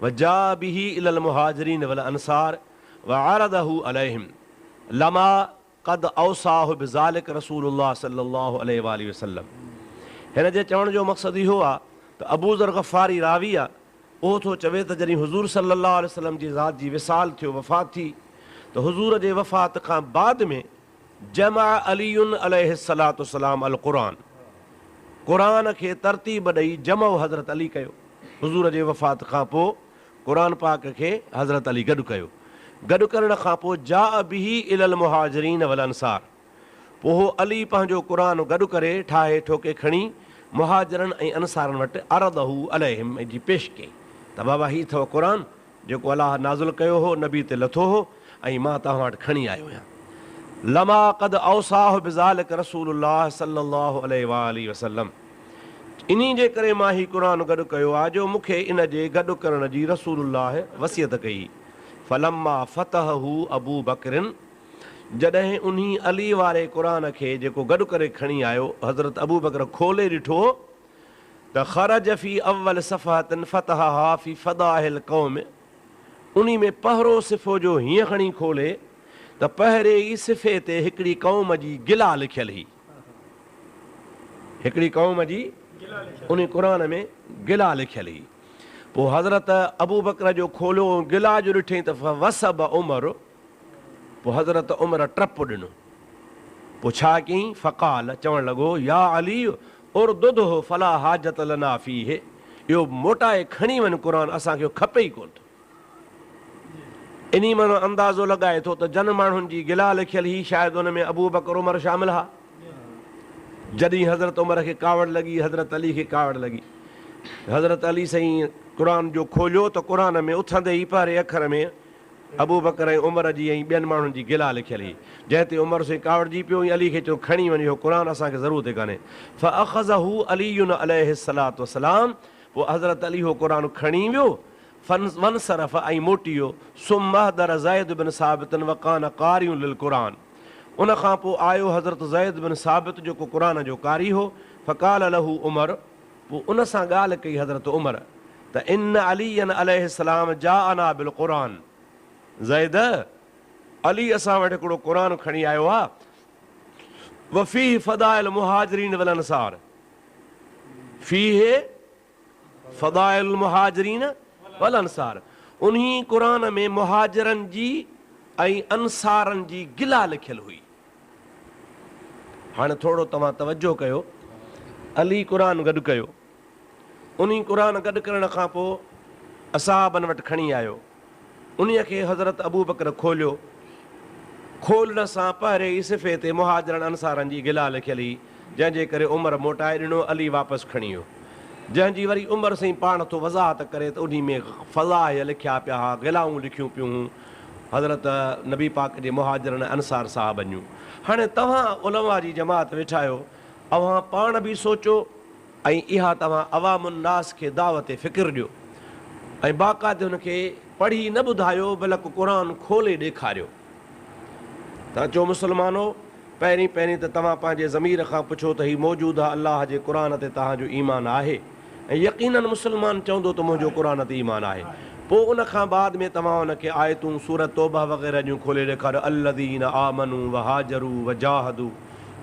व जा बिही इलल मुहाजिरीन वल अंसार व अरदहु अलैहिम लमा क़द औसाहु बिज़ालिक रसूलुल्लाह सल्लल्लाहु अलैहि वसल्लम। हिन जे चवण जो मक़सदु इहो आहे त अबू ज़र ग़फ़ारी रावी आहे, उहो थो चवे त जॾहिं हुज़ूर सल्लल्लाहु अलैहि वसल्लम जी ज़ात जी विसाल थियो, वफ़ात थी, त हुज़ूर जे वफ़ात खां बाद में जमा अलीयुन अलैहिस्सलातु वस्सलाम अल क़ुरआन, क़ुर खे तरतीब ॾेई जमो हज़रत अली कयो। हुज़ूर जे वफ़ात खां पोइ क़ुर पाक खे हज़रत अली गॾु कयो। गॾु करण खां पोइ जा बिही इलल मुहाजिरीन वल अंसार, पोइ अली पंहिंजो क़ुर गॾु करे ठाहे ठोके खणी मुहाजिरनि ऐं अंसारनि वटि अरदहू अलैहिम जी पेश कई त बाबा हीउ अथव क़ुर जेको अलाह नाज़ुल कयो हो, नबी ते लथो हो ऐं मां तव्हां वटि खणी आयो आहियां। लमा क़द औसाह बिज़ालिक रसूलुल्लाह सल्लल्लाहु अलैहि वसल्लम, इन्ही जे करे मां हीउ क़ुर गॾु कयो आहे जो मूंखे इन जे गॾु करण जी रसूलुल्लाह वसियत कई। फलम्मा फतहू अबू बकरिन, जॾहिं उन्ही अली वारे क़ुर खे जेको गॾु करे खणी आयो हज़रत अबू बकर खोले ॾिठो त ख़रज फ़ी अव्वल सफ़हतिन फ़तहा फ़ी फ़दाइल क़ौम, उन्ही में पहिरों सिफ़ो जो हीअं खणी खोले त पहिरें ई सिफ़े ते हिकिड़ी क़ौम जी गिला लिखियल हुई, हिकिड़ी क़ौम जी उन क़ुर में गिला लिखियल हुई। पोइ हज़रत अबू बकर जो खोलियो गिला जो ॾिठईं त वसब उमर, पोइ हज़रत उमर टप ॾिनो, पोइ छा कयईं फ़क़ाल, चवणु लॻो या अली उर्दुदहु फला हाजत लना फ़ीह, इहो मोटाए खणी वञ क़ुर, असांखे खपे ई कोन थो। इन्ही माना अंदाज़ो लॻाए थो त जन माण्हुनि जी गिला लिखियल ही, शायदि हुन में अबू बकर उमर शामिल हा। जॾहिं हज़रत उमर खे कावड़ लॻी, हज़रत अली खे कावड़ लॻी, हज़रत अली साईं क़ुर जो खोलियो त क़ुर में उथंदे ई पहिरें अखर में अबू बकर ऐं उमर जी ऐं ॿियनि माण्हुनि जी गिला लिखियल हुई, जंहिं ते उमर साईं कावड़जी पियो ऐं अली खे चयो खणी वञ इहो क़ुर, असांखे ज़रूरत कान्हे। फ़अख़ज़हू अलीयुन अलैहिस्सलातु वस्सलाम, पोइ हज़रत अली हो क़ुर खणी वियो, वनसरफ़ ऐं मोटी वियो। सुम्महदर ज़ैद बिन साबितन वकान क़ारियुन लिल क़ुर, उन खां पोइ आयो हज़रत ज़ैद बिन साबित जेको क़ुर जो कारी हो। फ़क़ाल लहू उमर, पोइ उन सां ॻाल्हि कई हज़रत उमर त इन अलीयन अलैहिस्सलाम जाअना बिल क़ुर, ज़ैद अली असां वटि हिकिड़ो क़ुर खणी आयो आहे, वफ़ीह फ़दाइल मुहाजिरीन वल अंसार, फ़ीह फ़दाइल मुहाजिरीन वल अंसार, उन्ही क़ुर में मुहाजिरनि जी ऐं अंसारनि जी गिला लिखियल हुई। हाणे थोरो तव्हां तवजो कयो, अली क़ुर गॾु कयो, उन्ही क़ुर गॾु करण खां पोइ असहाबनि वटि खणी आयो, उन्हीअ खे हज़रत अबू बकर खोलियो, खोलण सां पहिरें ई सिफ़े ते मुहाजिरनि अंसारनि जी गिला लिखियल हुई, जंहिंजे करे उमर मोटाए ॾिनो, अली वापसि खणी वियो, जंहिंजी वरी उमर साईं पाण थो वज़ाहत करे त उन्ही में फ़ज़ाइल लिखिया पिया हुआ, गिलाऊं लिखियूं पियूं हज़रत नबी पाक जे मुहाजिरनि अंसार साहबनि जूं। हाणे तव्हां उलमा जी जमात वेठा आहियो, अव्हां पाण बि सोचो ऐं इहा तव्हां अवामुन्नास खे दावत फ़िक्र ॾियो ऐं बाक़ाइदे हुनखे पढ़ी न ॿुधायो, बल्कि क़ुर खोले ॾेखारियो। तव्हां चओ मुस्लमानो, पहिरीं पहिरीं त तव्हां पंहिंजे ज़मीर खां पुछो त हीउ मौजूदु आहे अलाह जे क़ुर ते तव्हांजो ईमान आहे, ऐं यकीनन मुस्लमान चवंदो त मुंहिंजो क़ुर ते ईमान आहे। पोइ उन खां बाद में तव्हां हुनखे आयतूं सूरत तौबा वग़ैरह जूं खोले ॾेखारियो, अल्लज़ीन आमनू वहाजरू वजाहदू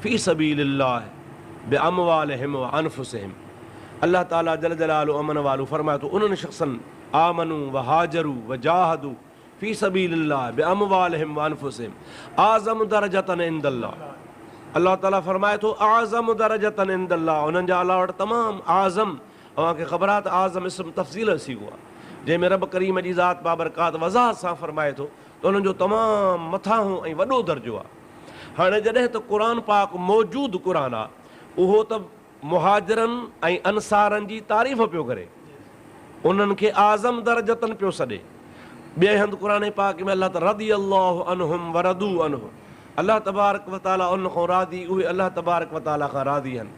फ़ी सबीलिल्लाह बिअमवालिहिम व अनफुसिहिम। अल्लाह ताला जल जलालु अमन वालू फरमाए थो, उन्हनि शख़्सनि आमनू वहाजरू वजाहदू फ़ी सबीलिल्लाह बिअमवालिहिम व अनफुसिहिम आज़म दरजतन इंदल्लाह। अल्लाह ताला फरमाए थो आज़म दरजतन इंदल्लाह, उन्हनि जा अलाह वटि तमामु आज़म, अव्हांखे ख़बर आहे त आज़म इस्म तफ़सील सीगो आहे, जंहिंमें रब करीम जी ज़ात बाबरकात वज़ाहत सां फरमाए थो त उन्हनि जो तमामु मथां ऐं वॾो दर्जो आहे। हाणे जॾहिं त क़ुर पाक मौजूदु क़ुर आहे, उहो त मुहाजिरनि ऐं अंसारनि जी तारीफ़ पियो करे, उन्हनि खे आज़म दर्जतन पियो सॾे। ॿिए हंधि क़ुर पाक में अलाह रज़ियल्लाहु अन्हुम व रदू अन्हु, अलाह तबारक व तआला उन खां राज़ी, उहे अलाह तबारक व तआला खां राज़ी आहिनि।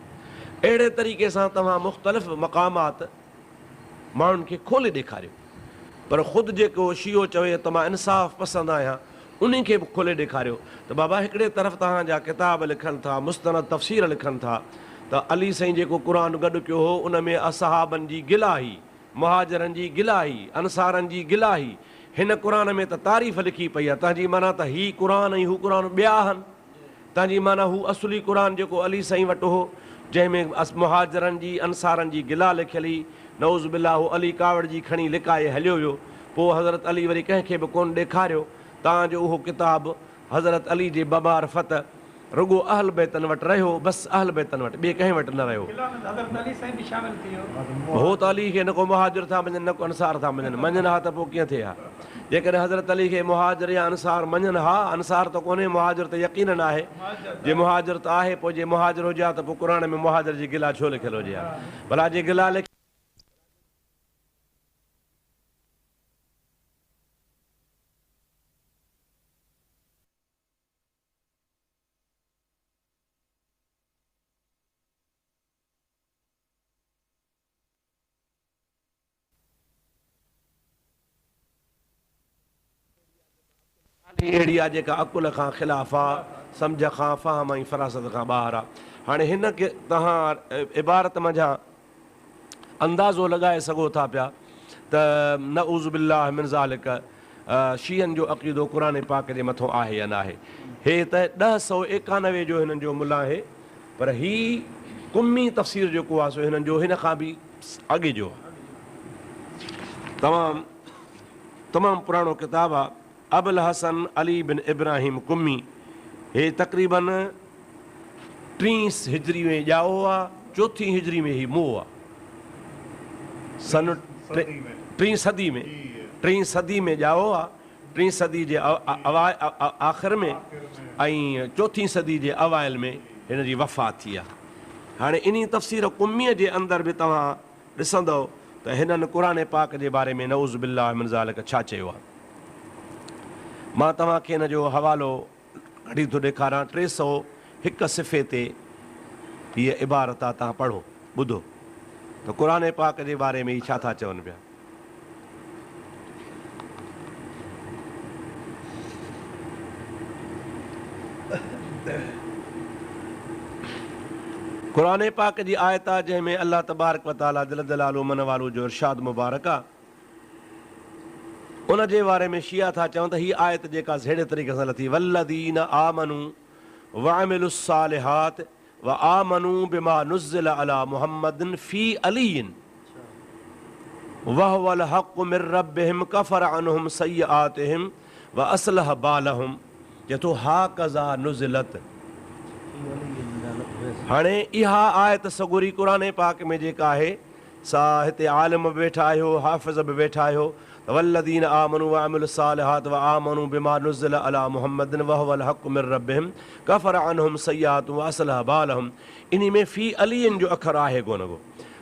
अहिड़े तरीक़े सां तव्हां मुख़्तलिफ़ मक़ामात माण्हुनि खे खोले ॾेखारियो, पर ख़ुदि जेको शियो चवे त मां इंसाफ़ पसंदि आहियां, उन खे बि खोले ॾेखारियो त बाबा हिकिड़े तरफ़ तव्हांजा किताब लिखनि था, मुस्तनद तफ़सीर लिखनि था त अली साईं जेको क़ुर गॾु कयो हो उन में असहाबनि जी गिला ही, मुहाजिरनि जी गिला ही, अंसारनि जी गिला ही, हिन क़ुर में त तारीफ़ लिखी पई आहे, तव्हांजी माना त हीउ क़ुर ऐं हू क़ुर ॿिया आहिनि, तव्हांजी माना हू असुली क़ुर जेको अली साईं वटि हो जंहिंमें मुहाजिरनि जी अंसारनि जी गिला लिखियल हुई, नऊज़ बिल्लाह हू अली कावड़ जी खणी लिकाए हलियो वियो। पोइ हज़रत अली वरी कंहिंखे बि कोन ॾेखारियो, तव्हांजो उहो किताबु हज़रत अली जे बमारफ़त रुगो अहल बैतन वटि रहियो, बसि अहल बैतन वटि, ॿिए कंहिं वटि न रहियो। हो त अली खे न को मुहाजिर था मञनि न को अंसार था मञनि, मञनि हा त पोइ कीअं थिए हा। जेकॾहिं हज़रत अली खे मुहाजिर या अंसार मञनि हा, अंसार त कोन्हे, मुहाजिर त यकीनन आहे। जे मुहाजिर त आहे, पोइ जे मुहाजिर हुजे हा त पोइ क़ुर में मुहाजिर जी गिला छो लिखियलु हुजे हा? भला जे गिला लिखियलु अहिड़ी आहे जेका अकुल खां ख़िलाफ़ आहे, सम्झ खां फ़हम ऐं फ़रासत खां ॿाहिरि आहे। हाणे हिन खे तव्हां इबारत मंझां अंदाज़ो लॻाए सघो था पिया त नऊज़ बिल्लाह मिन ज़ालिक शीअनि जो अक़ीदो क़ुर पाक जे मथां आहे या न आहे। हे त 1091 जो हिननि जो मुला आहे, पर ही कुमी तफ़सीर जेको आहे सो हिननि जो हिन खां बि अॻे जो तमामु पुराणो किताबु आहे। अबुल हसन अली बिन इब्राहिम कुमी, हे तक़रीबन 30 हिजरी में ॼाओ आहे, 4 हिजरी में ही मोह आहे, सन 3 सदी में, 3 सदी में ॼाओ आहे, 3 सदी जे आख़िर में ऐं 4 सदी जे अवाइल में हिन जी वफ़ात थी आहे। हाणे इन तफ़सीर कुमीअ जे अंदरि बि तव्हां ॾिसंदव त हिननि क़ुर पाक जे बारे में नऊज़ बिल्लाह मिन ज़ालिक छा चयो आहे। मां तव्हांखे हिन जो हवालो कढी थो ॾेखारियां। 301 सिफ़े ते हीअ इबारत आहे, तव्हां पढ़ो ॿुधो त क़ुर पाक जे बारे में ही छा था चवनि पिया। क़ुर पाक जी आयत आहे जंहिंमें अल्लाह तबारक व तआला जल जलालहू मन वालो जो इरशाद मुबारक आहे। उन जे बारे में शिया था चवनि त हीअ आयत जेका अहिड़े तरीक़े सां लथी, वल्लदीन आमनू वअमिलुस सालिहात व आमनू बिमा नुज़्ज़िल अला मुहम्मदिन फी अलीइन वहुवल हक़्क़ु मिर रब्बिहिम कफ़र अनहुम सय्यआतिहिम व असलह बालहुम। चए हा कज़ा नुज़िलत। हाणे इहा आयत सगुरी क़ुर पाक में जेका आहे सा हिते आलिम बि वेठा आहियो, हाफ़िज़ बि वेठा आहियो। वल्लदीन आमनू वअमिलुस सालिहात व आमनू बिमा नुज़्ज़िल अला मुहम्मदिन वहुवल हक़्क़ु मिर रब्बिहिम कफ़र अनहुम सय्यआतिहिम व असलह बालहुम। इन में फ़ी अलीइन जो अखर आहे कोन को,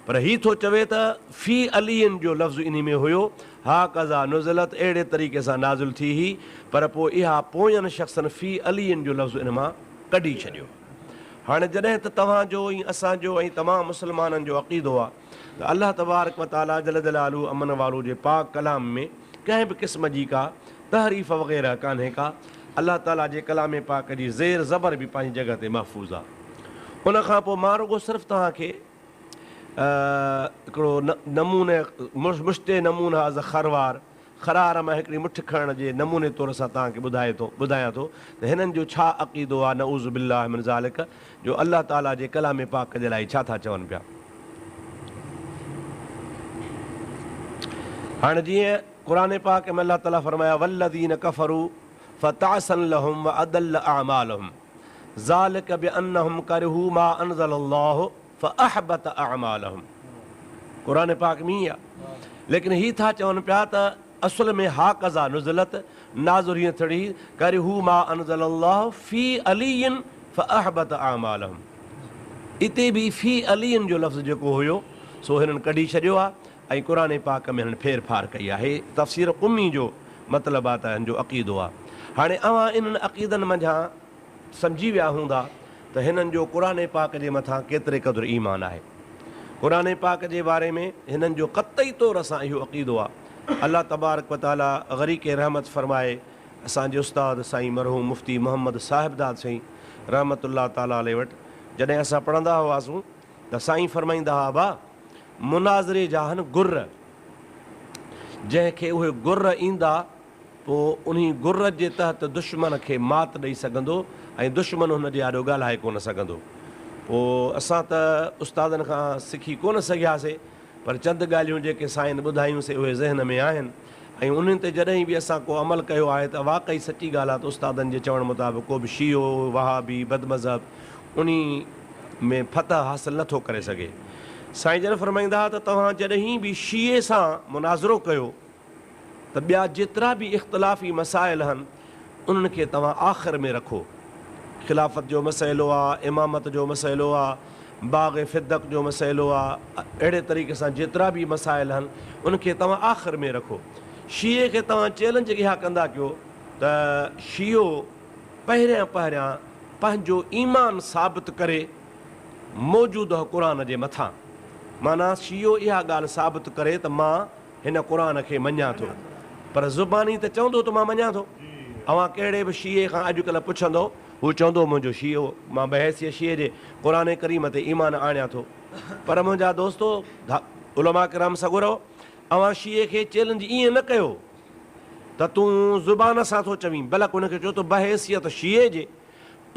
पर ही थो चवे त फ़ी अलीइन जो लफ़्ज़ इन में हुयो। हा कज़ा नुज़िलत अहिड़े तरीक़े सां नाज़िल थी हुई, पर पोइ इहा पोयनि शख़्सनि फ़ी अलीइन जो लफ़्ज़ इन मां कढी छॾियो। हाणे जॾहिं त तव्हांजो ऐं असांजो ऐं तमामु मुस्लमाननि जो अक़ीदो आहे त अल्लाह तबारक व तआला जल जलालहू अमन वारो जे पाक कलाम में कंहिं बि क़िस्म जी का तहरीफ़ वग़ैरह कान्हे का, अल्लाह ताला जे कलाम पाक जी ज़ेर ज़बर बि पंहिंजी जॻह ते महफ़ूज़ आहे। उन खां पोइ मां रुगो सिर्फ़ु तव्हांखे हिकिड़ो नमूने मुश्ते नमूना अज़ खरवार ख़रार मां हिकिड़ी मुठ खणण जे नमूने तौर सां तव्हांखे ॿुधायां थो त हिननि जो छा अक़ीदो आहे नऊज़ बिल्लाह मिन ज़ालिक, जो अल्लाह ताला जे कलाम पाक जे लाइ छा था चवनि पिया। हाणे जीअं क़ुर पाक में अल्लाह ताला फरमाया वल्लदीन कफ़रू फ़तासन लहुम व अदल अअमालहुम ज़ालिक बिअन्नहुम करहू मा अनज़लल्लाहु फ़अहबत अअमालहुम। क़ुर पाक में ही आहे, लेकिन ही था चवनि पिया त असुल में हा कज़ा नुज़िलत नाज़ुर हीअं थड़ी करहू मा अनज़लल्लाहु फ़ी अलीइन फ़अहबत अअमालहुम। इते बि फ़ी अलीइन जो लफ़्ज़ जेको हुयो सो हिननि कढी छॾियो आहे ऐं क़ुर पाक में हिननि फेर फार कई आहे। तफ़सीर कुमी जो मतिलबु आहे त हिन जो अक़ीदो आहे। हाणे अवां इन्हनि अक़ीदनि मंझां सम्झी विया हूंदा त हिननि जो क़ुर पाक जे मथां केतिरे क़दुरु ईमान आहे। क़ुर पाक जे बारे में हिननि जो क़तई तौर सां इहो अक़ीदो आहे। अल्लाह तबारक व तआला ग़रीक़ रहमत फ़रमाए असांजे उस्ताद साईं मरहूम मुफ़्ती मोहम्मद साहिबदाद साईं रहमतुल्लाह ताला अलैहि वटि जॾहिं असां पढ़ंदा हुआसीं त साईं फ़रमाईंदा हुआ बा मुनाज़िरे जा आहिनि गुर, जंहिंखे उहे गुर ईंदा पोइ उन गुर जे तहत दुश्मन खे मात ॾेई सघंदो ऐं दुश्मन हुन जे आॾो ॻाल्हाए कोन सघंदो। पोइ असां त उस्तादनि खां सिखी कोन सघियासीं, पर चंद ॻाल्हियूं जेके साईं ॿुधायूंसीं उहे ज़हन में आहिनि। ऐं उन्हनि ते जॾहिं बि असां को अमल कयो आहे त वाक़ई सची ॻाल्हि आहे त उस्तादनि जे चवण मुताबिक़ को बि शियो वहाबी बदमज़हब उन में फतह हासिलु नथो करे सघे। साईं जन फरमाईंदा त तव्हां जॾहिं बि शीए सां मुनाज़रो कयो त ॿिया जेतिरा बि इख़्तिलाफ़ी मसाइल आहिनि उन्हनि खे तव्हां आख़िर में रखो। ख़िलाफ़त जो मसइलो आहे, इमामत जो मसइलो आहे, बाग़ फ़िदक जो मसइलो आहे, अहिड़े तरीक़े सां जेतिरा बि मसाइल आहिनि उनखे तव्हां आख़िर में रखो। शीए खे तव्हां चैलेंज इहा कंदा कयो त शियो पहिरियां पंहिंजो ईमान साबित करे मौजूदु क़ुर जे मथां, माना शियो इहा ॻाल्हि साबित करे त मां हिन क़ुर खे मञां थो, पर ज़ुबानी त चवंदो त मां मञां थो। अवां कहिड़े बि शीए खां अॼुकल्ह पुछंदो, हू चवंदो मुंहिंजो शियो, मां बहैसियत शीए जे क़ुर करीम ते ईमान आणियां थो। पर मुंहिंजा दोस्तो उलमा किराम सगुरो, अवां शीए खे चैलेंज ईअं न कयो त तूं ज़ुबान सां थो चवीं, बल्कि उनखे चओ त बहैसियत शीए जे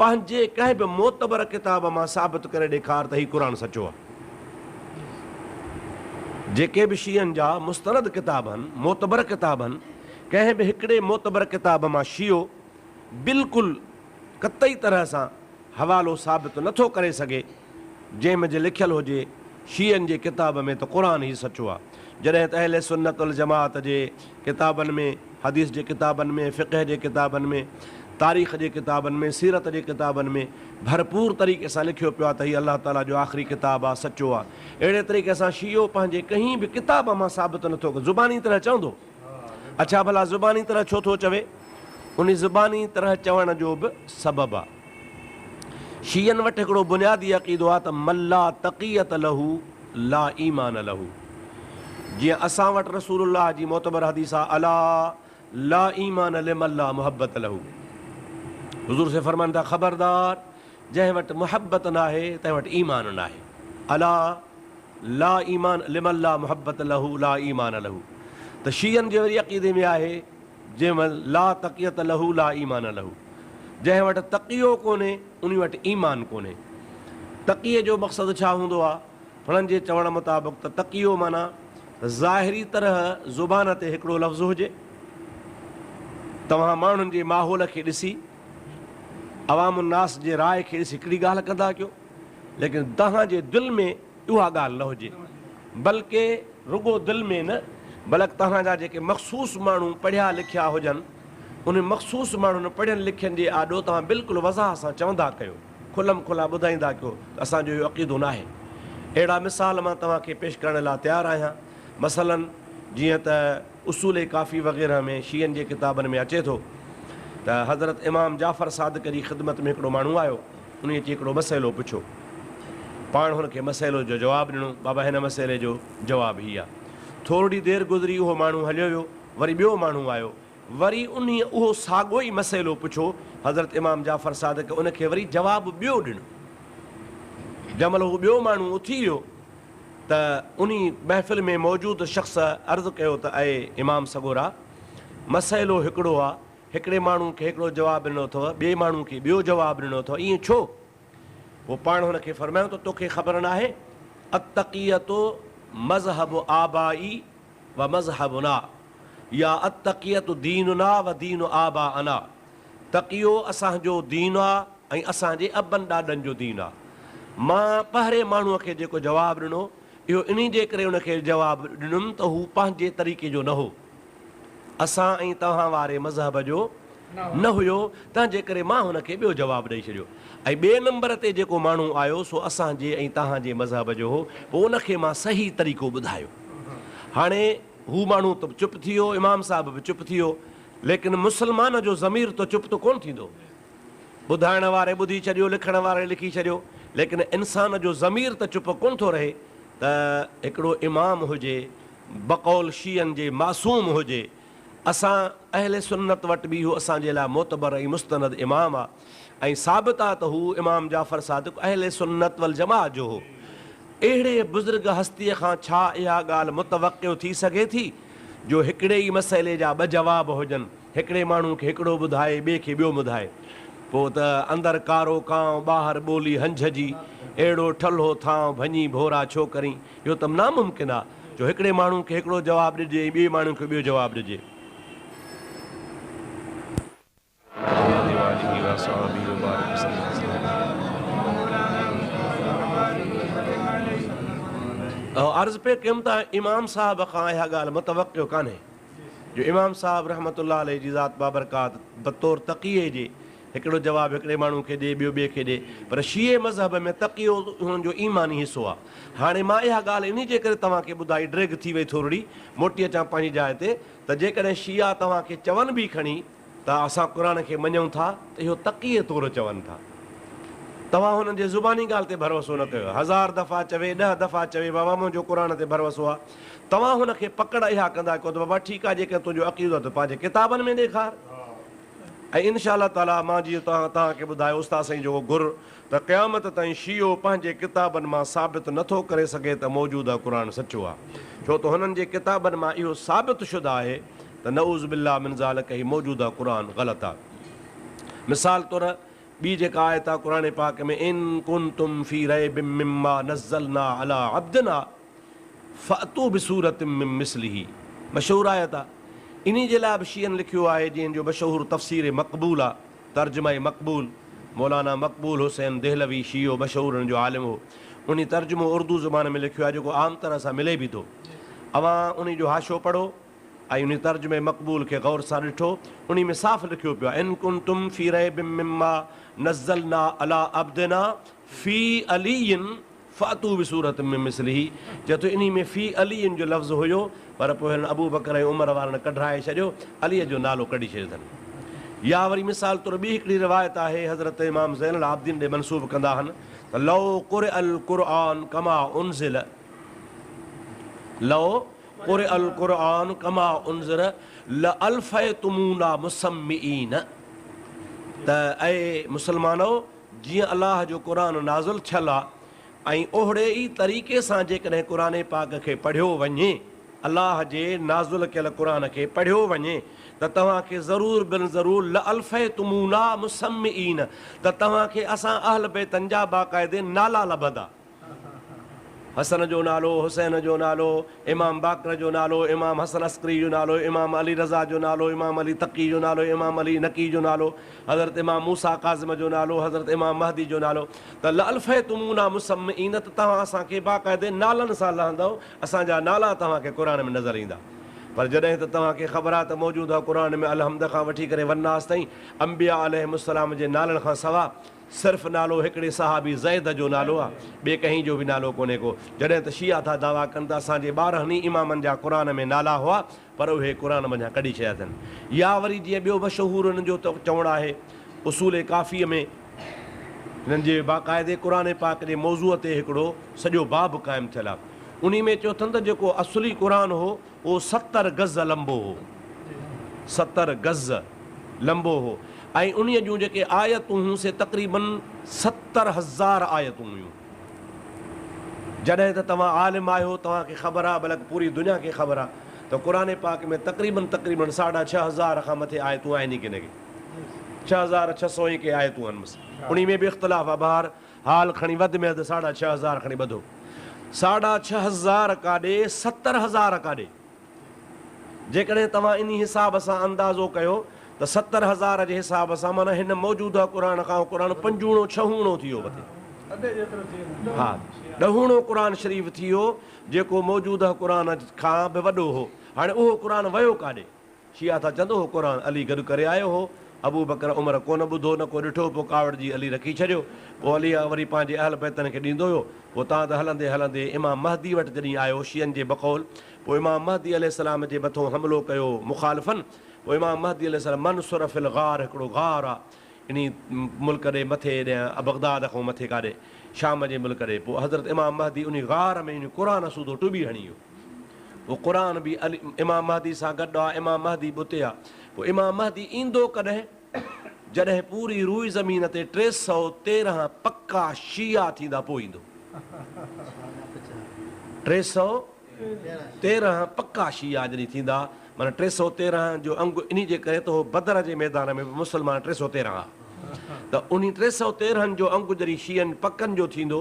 पंहिंजे कंहिं बि मोतबर किताब मां साबित करे ॾेखार त हीउ क़ुर सचो आहे। जेके बि शीयनि जा मुस्तनद किताब आहिनि, मोतबर किताब आहिनि, कंहिं बि हिकिड़े मोतबर किताब मां शियो बिल्कुलु कतई तरह सां हवालो साबित नथो करे सघे जंहिंमें जे लिखियलु हुजे शीयनि जे किताब में त क़ुर ई सचो आहे। जॾहिं त अहले सुन्नत वल जमात जे किताबनि में, हदीस जे किताबनि में, फ़िक़ह जे किताबनि में, तारीख़ जे किताबनि में, सीरत जे किताबनि में भरपूर तरीक़े सां लिखियो पियो आहे त हीउ अलाह ताला जो आख़िरी किताब आहे, सचो आहे। अहिड़े तरीक़े सां शियो पंहिंजे कंहिं बि किताब मां साबित नथो करे, ज़ुबानी तरह चवंदो। अच्छा भला ज़ुबानी तरह छो थो चवे? उन ज़ुबानी तरह चवण जो बि सबबु आहे। शीयनि वटि हिकिड़ो बुनियादी अक़ीदो आहे त मल्ला तक़ियत लहू ला ईमान लहू। जीअं असां वटि रसूलुल्लाह जी मोतबर हदीस आहे, अला ला ईमान लिमल्ला मुहब्बत लहू। हुज़ूर से फरमाइनि था, ख़बरदार जंहिं वटि मुहब्बत न आहे तंहिं वटि ईमान न आहे। अला ला ईमान लिमल्ला मुहब्बत लहू ला ईमान लहू। त शीयनि जे वरी अक़ीदे में आहे जंहिंमहिल ला तक़ियत लहू ला ईमान लहू, जंहिं वटि तक़ियो कोन्हे उन वटि ईमान कोन्हे। तक़ीअ जो मक़सदु छा हूंदो आहे? हुननि जे चवण मुताबिक़ त तक़ियो माना ज़ाहिरी तरह ज़ुबान ते हिकिड़ो लफ़्ज़ हुजे, तव्हां माण्हुनि जे माहौल खे ॾिसी, अवामुन्नास जे राय खे ॾिसी हिकिड़ी ॻाल्हि कंदा कयो, लेकिन तव्हांजे दिलि में उहा ॻाल्हि न हुजे, बल्कि रुगो दिलि में न, बल्कि तव्हांजा जेके मख़सूस माण्हू पढ़िया लिखिया हुजनि उन मख़सूस माण्हुनि पढ़ियनि लिखियनि जे आॾो तव्हां बिल्कुलु वज़ाह सां चवंदा कयो, खुलम खुला ॿुधाईंदा कयो त असांजो इहो अक़ीदो न आहे। अहिड़ा मिसाल मां तव्हांखे पेश करण लाइ तयारु आहियां। मसलन जीअं त उसूल काफ़ी वग़ैरह में शीयनि जे किताबनि में अचे थो त हज़रत इमाम जाफ़र सादिक़ जी ख़िदमत में हिकिड़ो माण्हू आयो, उन अची हिकिड़ो मसइलो पुछो, पाण हुनखे मसइलो जो जवाबु ॾिनो, बाबा हिन मसइले जो जवाबु हीअ आहे। थोरी देरि गुज़री उहो माण्हू हलियो वियो, वरी ॿियो माण्हू आयो, वरी उहो साॻियो ई मसइलो पुछो, हज़रत इमाम जाफ़र सादिक़ उनखे वरी जवाबु ॿियो ॾिनो। जंहिंमहिल उहो ॿियो माण्हू उथी वियो त उन महफ़िल में मौजूदु शख़्स अर्ज़ु कयो त ऐं इमाम सगोरा, मसइलो हिकिड़ो आहे, हिकिड़े माण्हू खे हिकिड़ो जवाबु ॾिनो अथव, ॿिए माण्हू खे ॿियो जवाबु ॾिनो अथव, ईअं छो? पोइ पाण हुनखे फ़रमायो त तोखे ख़बर न आहे, अतक़ियतो मज़हब आबाई व मज़हब ना, या अतक़ियत दीनुना व दीन आबा अना। तक़ियो असांजो दीन आहे ऐं असांजे अबनि ॾाॾनि जो दीन आहे। मां पहिरें माण्हूअ खे जेको जवाबु ॾिनो, इहो इन जे करे उनखे जवाबु ॾिनुमि त हू पंहिंजे तरीक़े जो न हो, असां ऐं तव्हां वारे मज़हब जो न हुयो, तंहिंजे करे मां हुनखे ॿियो जवाबु ॾेई छॾियो। ऐं ॿिए नंबर ते जेको माण्हू आयो सो असांजे ऐं तव्हांजे मज़हब जो हो, पोइ उनखे मां सही तरीक़ो ॿुधायो। हाणे हू माण्हू त चुप थी वियो, इमाम साहिब बि चुप थी वियो, लेकिन मुस्लमान जो ज़मीर त चुप त कोन थींदो। ॿुधाइण वारे ॿुधी छॾियो, लिखण वारे लिखी छॾियो, लेकिन इंसान जो ज़मीर त चुप कोन थो रहे त हिकिड़ो इमाम हुजे, बक़ौल शीयनि जे मासूम हुजे। असां अहले सुन्नत वटि बि हू असांजे लाइ मोतबर ऐं मुस्तनद इमाम आहे ऐं साबित आहे त हू इमाम जाफ़र सादिक़ अहले सुन्नत वल जमात जो हो। अहिड़े बुज़ुर्ग हस्तीअ खां छा इहा ॻाल्हि मुतवक़्क़ियो थी सघे थी जो हिकिड़े ई मसइले जा ॿ जवाब हुजनि, हिकिड़े माण्हू खे हिकिड़ो ॿुधाए, ॿिए खे ॿियो ॿुधाए। पोइ त अंदरि कारो कांव ॿाहिरि ॿोली हंझ जी, अहिड़ो ठल्हो थांव भञी भोरा छो करी, इहो त नामुमकिन आहे जो हिकिड़े माण्हू खे हिकिड़ो जवाबु ॾिजे, ॿिए माण्हू खे ॿियो जवाबु ॾिजे। अर्ज़ पे कयूं था इमाम साहब खां इहा ॻाल्हि मुतवक़्क़ियो कान्हे जो इमाम साहब रहमतुल्लाह अलैहि जी ज़ात बाबरकात बतौर तक़ीए जे हिकिड़ो जवाबु हिकिड़े माण्हू खे ॾिए, ॿियो ॿिए खे ॾिए, पर शीए मज़हब में तक़ियो हुननि जो ईमानी हिसो आहे। हाणे मां इहा ॻाल्हि इन जे करे तव्हांखे ॿुधाई, ड्रैग थी वई थोरी, मोटी अचां पंहिंजी जाइ ते, त जेकॾहिं शिया तव्हांखे चवनि बि खणी त असां क़ुर खे मञूं था त इहो तक़ीए तौरु चवनि था। तव्हां हुननि जे ज़ुबानी ॻाल्हि ते भरोसो न कयो, 1000 दफ़ा चवे, 10 दफ़ा चवे बाबा मुंहिंजो क़ुर ते भरोसो आहे, तव्हां हुनखे पकड़ इहा कंदा कयो त बाबा ठीकु आहे, जेके तुंहिंजो अक़ीदो आहे त पंहिंजे किताबनि में ॾेखार। ऐं इनशा अल्लाह ताला मां जीअं तव्हांखे ॿुधायो उस्ताद साईं जो गुर त क़यामत ताईं शियो पंहिंजे किताबनि मां साबित नथो करे सघे त मौजूदा क़ुर सचो आहे, छो त हुननि जे किताबनि मां इहो साबित शुदा आहे त नऊज़ बिल्लाह मिन ज़ालिक ही मौजूदा क़ुर ग़लति आहे। मिसाल तौरु ॿी जेका आयत आहे क़ुर पाक में, इन कुंतुम फी रैबिम मिम्मा नज़्ज़लना अला अब्दिना फ़अतू बिसूरतिम मिन मिस्लिही, मशहूरु आयत आहे। इन जे लाइ बि शीयनि लिखियो आहे, जंहिंजो मशहूरु तफ़सीर मक़बूल आहे, तर्जुमा मक़बूल, मौलाना मक़बूल हुसैन देहलवी शियो मशहूरु हुननि जो आलिम हो, उन तर्जुमो उर्दू ज़ुबान में लिखियो आहे जेको आम तरह सां मिले बि थो। अवां उन जो हाशो पढ़ो ऐं उन तर्जुमे मक़बूल खे गौर सां ॾिठो, उन में साफ़ लिखियो पियो आहे, इन कुंतुम फी रैबिम मिम्मा नज़्ज़लना अला अब्दिना फी अलीइन फ़अतू बिसूरतिम मिन मिस्लिही, चए थो इन में फी अलीइन जो लफ़्ज़ हुयो, पर पोइ हिन अबू बकर ऐं उमर वारनि कढाए छॾियो, अलीअ जो नालो कढी छॾियो अथनि। या वरी मिसाल तौरु ॿी हिकिड़ी रिवायत आहे, हज़रत इमाम ज़ैनुल आबिदीन ॾे मनसूब कंदा आहिनि त लौ क़ुरिअल क़ुरआन कमा उनज़िल, लौ क़ुरिअल क़ुरआन कमा उनज़िल लअल्फ़यतुमूना मुसम्मिईन, त ऐं मुसलमानो जीअं अलाह जो क़ुर नाज़िल थियल आहे ऐं ओहिड़े ई तरीक़े सां जेकॾहिं क़ुर पाक खे पढ़ियो वञे, अलाह जे नाज़ुल कयल क़ुर खे पढ़ियो वञे त तव्हांखे ज़रूरु बिन ज़रूरु लअल्फ़यतुमूना मुसम्मिईन, त तव्हांखे असां अहल बैतनि जा बाक़ाइदे नाला लभंदा, हसन जो नालो, हुसैन जो नालो, इमाम बाकर जो नालो, इमाम हसन अस्करी जो नालो, इमाम अली रज़ा जो नालो, इमाम अली तक़ी जो नालो, इमाम अली नकी जो नालो, हज़रत इमाम मूसा काज़िम जो नालो, हज़रत इमाम महदी जो नालो, त लअल्फ़यतुमूना मुसम्मिईन, त तव्हां असांखे बाक़ाइदे नालनि सां लहंदव, असांजा नाला तव्हांखे क़ुर में नज़र ईंदा। पर जॾहिं त तव्हांखे ख़बर आहे त मौजूदा क़ुर में अलहम्द खां वठी करे वन्नास ताईं अंबिया अलैहिमुस्सलाम जे नालनि खां सवा सिर्फ़ु नालो हिकिड़े सहाबी ज़ैद जो नालो आहे, ॿिए कंहिं जो बि नालो कोन्हे को। जॾहिं त शिया था दावा कनि त असांजे 12 इमामनि जा क़ुर में नाला हुआ, पर उहे क़ुर मञा कढी छॾिया अथनि। या वरी जीअं ॿियो मशहूरु हुननि जो चवणु आहे, उसूल काफ़ीअ में हिननि जे बाक़ाइदे क़ुर पाक जे मौज़ूअ ते हिकिड़ो सॼो बाब क़ाइमु थियल आहे। उन में चयो अथनि त जेको असुली क़ुर हो उहो 70 गज़ लंबो हो, 70 गज़ लंबो हो, ऐं उन जूं जेके आयतूं हुयूं से तक़रीबन 70,000 आयतूं हुयूं। जॾहिं त तव्हां आलिम आहियो, तव्हांखे ख़बर आहे, बल्कि पूरी दुनिया खे ख़बर आहे त क़ुर पाक में तक़रीबन 6,500 खां मथे आयतूं आहिनि, की न के 6,600 ई के आयतूं आहिनि बसि, उन में बि इख़्तिलाफ़ आहे। ॿाहिरि हाल खणी वधि में वधि 6,500 खणी ॿधो, 6,500 काॾे 70,000 काॾे, जेकॾहिं तव्हां इन हिसाब सां अंदाज़ो कयो त 70,000 जे हिसाब सां माना हिन मौजूदा क़ुर खां क़ुर 5 6 थी वियो मथे, हा 10 क़ुर शरीफ़ थी वियो, जेको मौजूदा क़ुर खां बि वॾो हो। हाणे उहो क़ुर वियो काॾे? शिया था चवंदो हो क़ुर अली गॾु करे आयो हो, अबू बकर उमर कोन ॿुधो न को ॾिठो, पोइ कावड़ जी अली रखी छॾियो, पोइ अली वरी पंहिंजे अहल बैतनि खे ॾींदो हुयो। पोइ तव्हां त हलंदे हलंदे इमाम महदी वटि जॾहिं आयो शियनि जे बक़ौल, पोइ इमाम महदी अलैहिस्सलाम जे मथां हमिलो कयो मुखालिफ़नि, पोइ इमाम महदी अलैहिस्सलाम मनसुर फिल गार, हिकिड़ो गार आहे इन मुल्क ॾे मथे ॾियां बगदाद खां मथे काॾे शाम जे मुल्क ॾे, पोइ हज़रत इमाम महदी उन गार में इन क़ुर सूदो टुबी हणी वियो। पोइ क़ुर बि अली इमाम महदी सां गॾु आहे, इमाम महदी बुते आहे। पोइ इमाम महदी ईंदो कॾहिं? जॾहिं पूरी रूई ज़मीन ते 313 पक्का शिया थींदा पोइ ईंदो। 313 पक्का शिया जॾहिं थींदा, माना 313 जो अंगु इन जे करे त उहो बदर जे मैदान में मुस्लमान 313 आहे, त उन 313 जो अंगु जॾहिं शीयनि पकनि जो थींदो,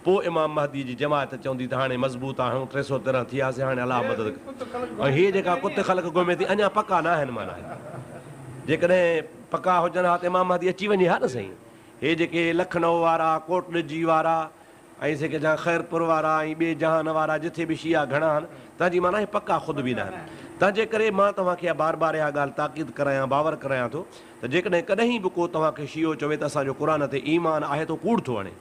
पोइ इमाम महदी जी जमात चवंदी त हाणे मज़बूत आहे, 313 थियासीं, हाणे अलाह मदद। ऐं हीअ जेका कुत ख़लक घुमे थी अञा पका न आहिनि, माना जेकॾहिं पका हुजनि हा त इमाम महदी अची वञे हा न साईं। हे जेके लखनऊ वारा, कोटड़जी वारा, ऐं जेके जहां ख़ैरपुर वारा ऐं ॿिए जहान वारा जिथे बि शिया घणा आहिनि, तव्हांजी माना हे पका ख़ुदि बि न आहिनि। तंहिंजे करे मां तव्हांखे बार बार इहा ॻाल्हि ताक़ीद करायां, बावर करायां थो त जेकॾहिं कॾहिं बि को तव्हांखे शियो चवे त असांजो क़ुर ते ईमान आहे त कूड़ थो हणे।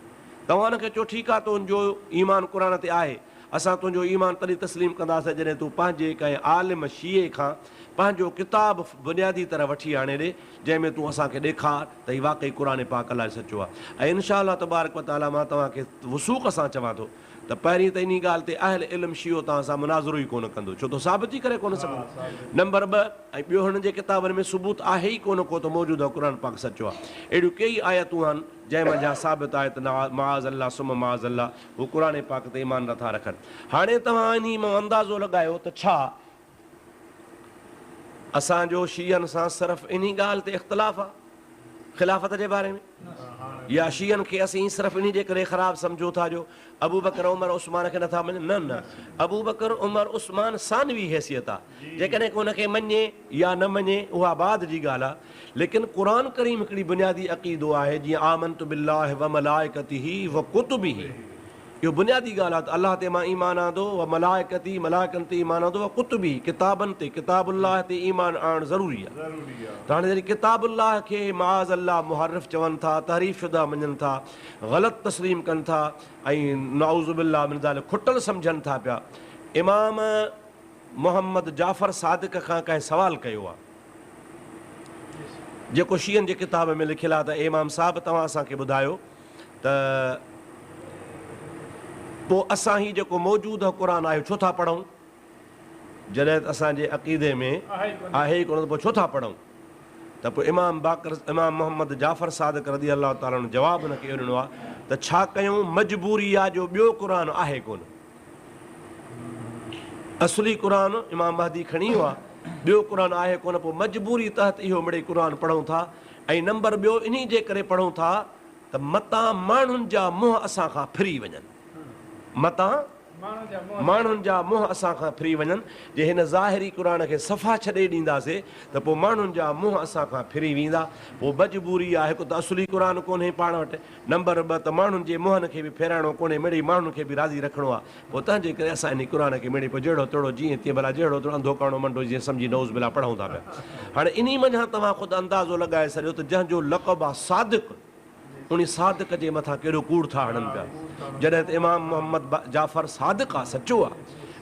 तव्हां हुनखे चओ ठीकु आहे, तुंहिंजो ईमान क़ुर ते आहे, असां तुंहिंजो ईमान तॾहिं तस्लीम कंदासीं जॾहिं तूं पंहिंजे कंहिं आलिम शीए खां पंहिंजो किताब बुनियादी तरह वठी आणे ॾे, जंहिंमें तूं असांखे ॾेखार त हीउ वाक़ई क़ुर पाक अलाए सचो आहे। ऐं इनशा अल्लाह तबारक व तआला मां तव्हांखे वसूख़ सां चवां थो त पहिरीं त इन ॻाल्हि ते अहल इल्म शियो तव्हां सां मुनाज़िरो ई कोन कंदो, छो त साबित ई करे कोन सघंदो। नंबर ॿ, ऐं ॿियो हुननि जे किताबनि में सबूत आहे ई कोन को त मौजूदु आहे क़ुर पाक सचो आहे। अहिड़ियूं कई आयतूं आहिनि जंहिंमें जहाँ साबित आहे त माज़ अल्लाह सुम माज़ अल्लाह हू क़ुर पाक ते ईमान नथा रखनि। हाणे तव्हां इन मां अंदाज़ो लॻायो त छा असांजो शीयनि सां सिर्फ़ु इन ॻाल्हि ते इख़्तिलाफ़ आहे ख़िलाफ़त जे बारे में, या शीयनि खे असीं सिर्फ़ु इन जे करे ख़राबु सम्झो था जो अबू बकर उमर उस्मान खे नथा मञनि? न न, अबू बकर उमर उस्मान सानवी हैसियत आहे, जेकॾहिं को हुनखे मञे या न मञे उहा बाद जी ॻाल्हि आहे। लेकिन क़ुर करीम हिकिड़ी बुनियादी अक़ीदो आहे, जीअं आमनतु बिल्लाहि व मलाइकतिही व कुतुबिही, इहो बुनियादी ॻाल्हि आहे त अलाह ते मां ईमान आंदो, व मलाइकती मलाइकनि ते ईमान आंदो, व कुतुबी किताबनि ते किताबुल्लाह ते ईमान आणणु ज़रूरी आहे। त हाणे जॾहिं किताबुल्लाह खे माज़ अल्लाह मुहर्रिफ़ चवनि था, तहरीफ़ शुदा मञनि था, ग़लति तस्लीम कनि था ऐं नऊज़ु बिल्लाह मिन ज़ालिक खुटल सम्झनि था पिया, इमाम मोहम्मद जाफ़र सादिक खां कंहिं सवाल कयो आहे जेको शीयनि जे किताब में लिखियलु आहे त इमाम साहिबु तव्हां असांखे ॿुधायो त पोइ असां ही जेको मौजूदु आहे क़ुर आहे छो था पढ़ूं, जॾहिं असांजे अक़ीदे में आहे ई कोन त पोइ छो था पढ़ूं? त पोइ इमाम मोहम्मद जाफ़र सादिक रज़ी अलाह ताला जो जवाबु हुनखे इहो ॾिनो आहे त छा कयूं, मजबूरी आहे जो ॿियो क़ुर आहे कोन, असली क़ुर इमाम महदी खणी वियो आहे, ॿियो क़ुर आहे कोन, पोइ मजबूरी तहत इहो मिड़ेई क़ुर पढ़ूं था। ऐं नंबर ॿियो इन जे करे पढ़ूं था त मतां माण्हुनि जा मुंहं असां खां फिरी वञनि, मतां माण्हुनि जा मुंहं असां खां फिरी वञनि। जे हिन ज़ाहिरी क़ुर खे सफ़ा छॾे ॾींदासीं त पोइ माण्हुनि जा मुंहं असां खां फिरी वेंदा। पोइ मजबूरी आहे, हिकु त असली क़ुर कोन्हे पाण वटि, नंबर ॿ त माण्हुनि जे मुंहनि खे बि फेराइणो कोन्हे, मिड़ेई माण्हुनि खे बि राज़ी रखिणो आहे। पोइ तंहिंजे करे असां इन क़ुर खे मिड़ेई पोइ जहिड़ो तहिड़ो जीअं तीअं भला जहिड़ो तहिड़ो अंधो करणो मंडो जीअं सम्झी नौज़ बिला पढ़ूं था पिया। हाणे इन मंझां तव्हां ख़ुदि अंदाज़ो लॻाए छॾियो त जंहिंजो लक़ब आहे सादिक, उन सादिक जे मथां कहिड़ो कूड़ था हणनि पिया, जॾहिं त इमाम मोहम्मद जाफ़र सादिक आहे, सचो आहे,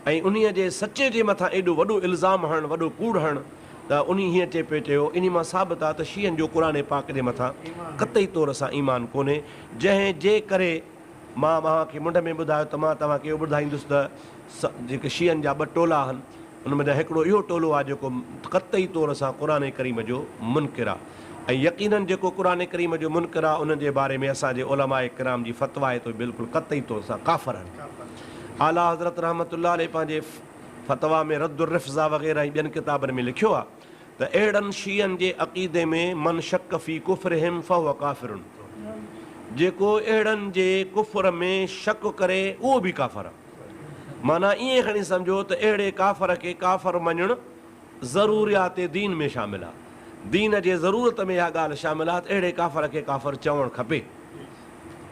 ऐं उन जे सचे जे मथां एॾो वॾो इल्ज़ाम हणणु, वॾो कूड़ हणणु, त उन हीअं चए पियो चयो इन मां साबित आहे त शीयनि जो क़ुर पाक जे मथां क़तई तौर सां ईमान कोन्हे। जंहिं जे करे मां तव्हांखे मुंड में ॿुधायो त मां तव्हांखे इहो ॿुधाईंदुसि त जेके शीयनि जा ॿ टोला आहिनि, उनमें हिकिड़ो इहो टोलो आहे जेको क़तई तौर सां क़ुर करीम जो मुनकिर आहे, ऐं यकीननि जेको क़ुर करीम जो मुनकिर आहे उन जे बारे में असांजे उलमाए किराम जी फ़तवा आहे त बिल्कुलु क़तई तौर सां काफ़िर आहिनि। आला हज़रत रहमतुल्लाह अलैह पंहिंजे फ़तवा में रद्दुर रिफ़्ज़ा वग़ैरह ऐं ॿियनि किताबनि में लिखियो आहे त अहिड़नि शीयनि जे अक़ीदे में मन शक फ़ी कुफ़्रिहिम फ़हुव काफ़िरुन, जेको अहिड़नि जे कुफ़र में शक करे उहो बि काफ़िर आहे। माना ईअं खणी सम्झो त अहिड़े काफ़र खे काफ़िर मञणु ज़रूरियात दीन में शामिल आहे, दीन जे ज़रूरत में इहा ॻाल्हि शामिल आहे त अहिड़े काफ़र खे काफ़िर चवणु खपे।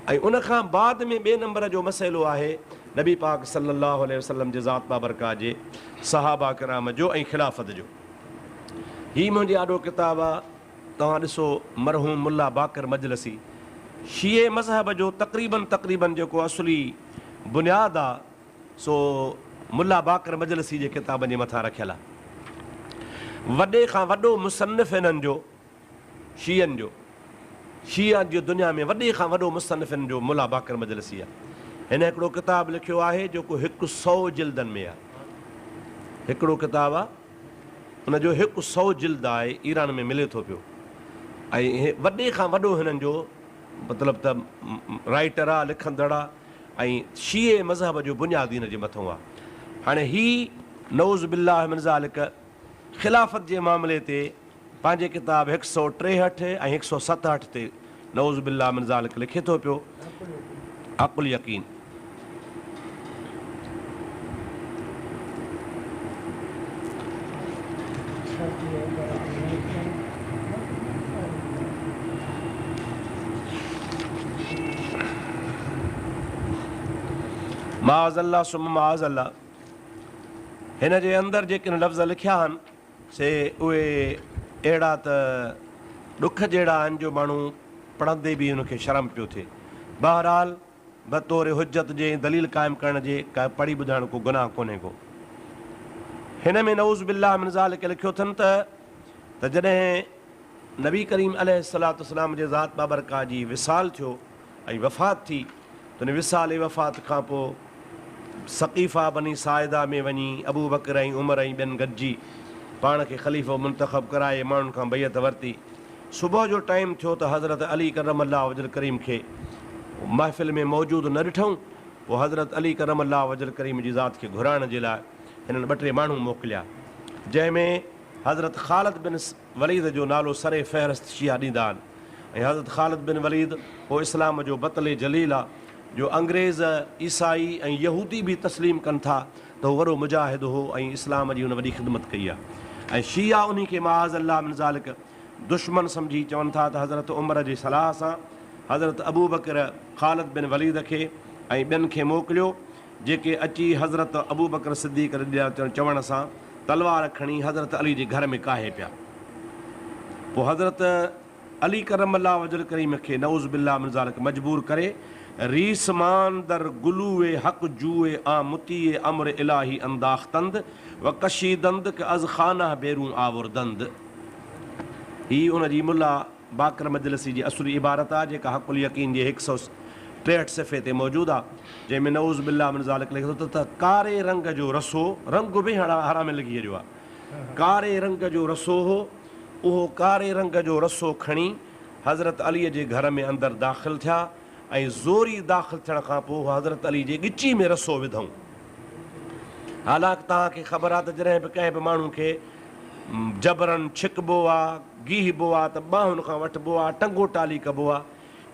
ऐं उनखां बाद में ॿिए नंबर जो मसइलो आहे नबी पाक सल्लल्लाहु अलैहि वसल्लम जे ज़ात बाबरकात जे, सहाबा किराम जो ऐं ख़िलाफ़त जो। हीअ मुंहिंजी ॾाढो किताबु आहे, तव्हां ॾिसो मरहूम मुल्ला बाक़िर मजलसी शीए मज़हब जो तक़रीबन जेको असली बुनियादु आहे सो मुल्ला बाक़िर मजलसी जे किताबनि जे मथां रखियलु आहे। वॾे खां वॾो मुसनिफ़ हिननि जो शीयनि जो, शिया जी दुनिया में वॾे खां वॾो मुसनिफ़ हिन जो मुल्ला बाक़िर मजलसी आहे। हिन हिकिड़ो किताबु लिखियो आहे जेको 100 जिल्दनि में आहे, हिकिड़ो किताबु आहे हुनजो 100 जिल्द आहे, ईरान में मिले थो पियो, ऐं वॾे खां वॾो हिननि जो मतिलबु त राइटर आहे, लिखंदड़ आहे, ऐं शीए मज़हब जो बुनियादी हिन जे मथां आहे। हाणे हीअ नऊज़ बिल्लाह मिन ज़ालिक ख़िलाफ़त जे मामले ते पंहिंजे किताब 163 ऐं 167 ते नऊज़ बिल्लाह मिन ज़ालिक लिखे थो पियो अक़ुल यकीन। माज़ल्ला सुम माज़ल्ला हिन जे अंदरि जेके लफ़्ज़ लिखिया आहिनि से उहे अहिड़ा त ॾुख जहिड़ा आहिनि जो माण्हू पढ़ंदे बि हुनखे शर्म पियो थिए। बहरहाल बतौर हुज्जत जे दलील क़ाइमु करण जे का पढ़ी ॿुधाइण को गुनाह कोन्हे को। हिन में नऊज़ बिल्लाह मिन ज़ालिक लिखियो अथनि त जॾहिं नबी करीम अलैहिस्सलातु वस्सलाम जे ज़ात बाबरका जी विसाल थियो ऐं वफ़ात थी त उन विसाल ऐं वफ़ात खां पोइ सक़ीफ़ा बनी साइदा में वञी अबू बकर ऐं उमर ऐं ॿियनि गॾिजी पाण खे ख़लीफ़ो मुंतख़ब कराए माण्हुनि खां बैत वरिती। सुबुह जो टाइम थियो त हज़रत अली करमल्लाहु वजल करीम खे महफ़िल में मौजूदु न ॾिठऊं। पोइ हज़रत अली करमल्लाहु वजल करीम जी ज़ात खे घुराइण जे लाइ हिननि 2-3 माण्हू मोकिलिया, जंहिंमें हज़रत ख़ालिद बिन वलीद जो नालो सरे फ़हरिस्त शिया ॾींदा आहिनि। ऐं हज़रत ख़ालिद बिन वलीद उहो इस्लाम जो बतले जलील आहे, जो अंग्रेज़ ईसाई ऐं यहूदी बि तस्लीम कनि था त उहो वॾो मुजाहिद हो ऐं इस्लाम जी हुन वॾी ख़िदमत कई आहे। ऐं शिया उन खे माअज़ल्लाह मिन ज़ालिक दुश्मन सम्झी चवनि था त हज़रत उमर जी सलाह सां हज़रत अबू बकर ख़ालिद बिन वलीद खे ऐं ॿियनि खे मोकिलियो, जेके अची हज़रत अबू बकर सिद्दीक़ चवण सां तलवार खणी हज़रत अली जे घर में काहे पिया। पोइ हज़रत अली करमल्लाहु वजल करीम खे नऊज़ बिल्लाह मिन ज़ालिक मजबूर करे रीसमान दर गुलूए हक़ जूए आ मुतीए अमर इलाही अंदाख्तंद व कशीदंद के अज़ खाना बेरू आवरदंद। ही उन जी मुल्ला बाकर मजलिसी जी असुली इबारत आहे जेका हक़ुल यकीन जे 163 सफ़े ते मौजूदु आहे, जंहिंमें नऊज़ बिल्लाह मिन ज़ालिक लिखियो त कारे रंग जो रसो, रंग बि हराम लॻी वियो आहे, कारे रंग जो रसो हो, उहो कारे रंग जो रसो खणी हज़रत अलीअ जे घर में अंदरि दाख़िल थिया ऐं ज़ोरी दाख़िल थियण खां पोइ हज़रत अली जे ॻिची में रसो विधऊं। हालांकि तव्हांखे ख़बर आहे त जॾहिं बि कंहिं बि माण्हू खे जबरन छिकबो आहे, गीहबो आहे त ॿाहुनि खां वठिबो आहे, टंगो टाली कबो आहे।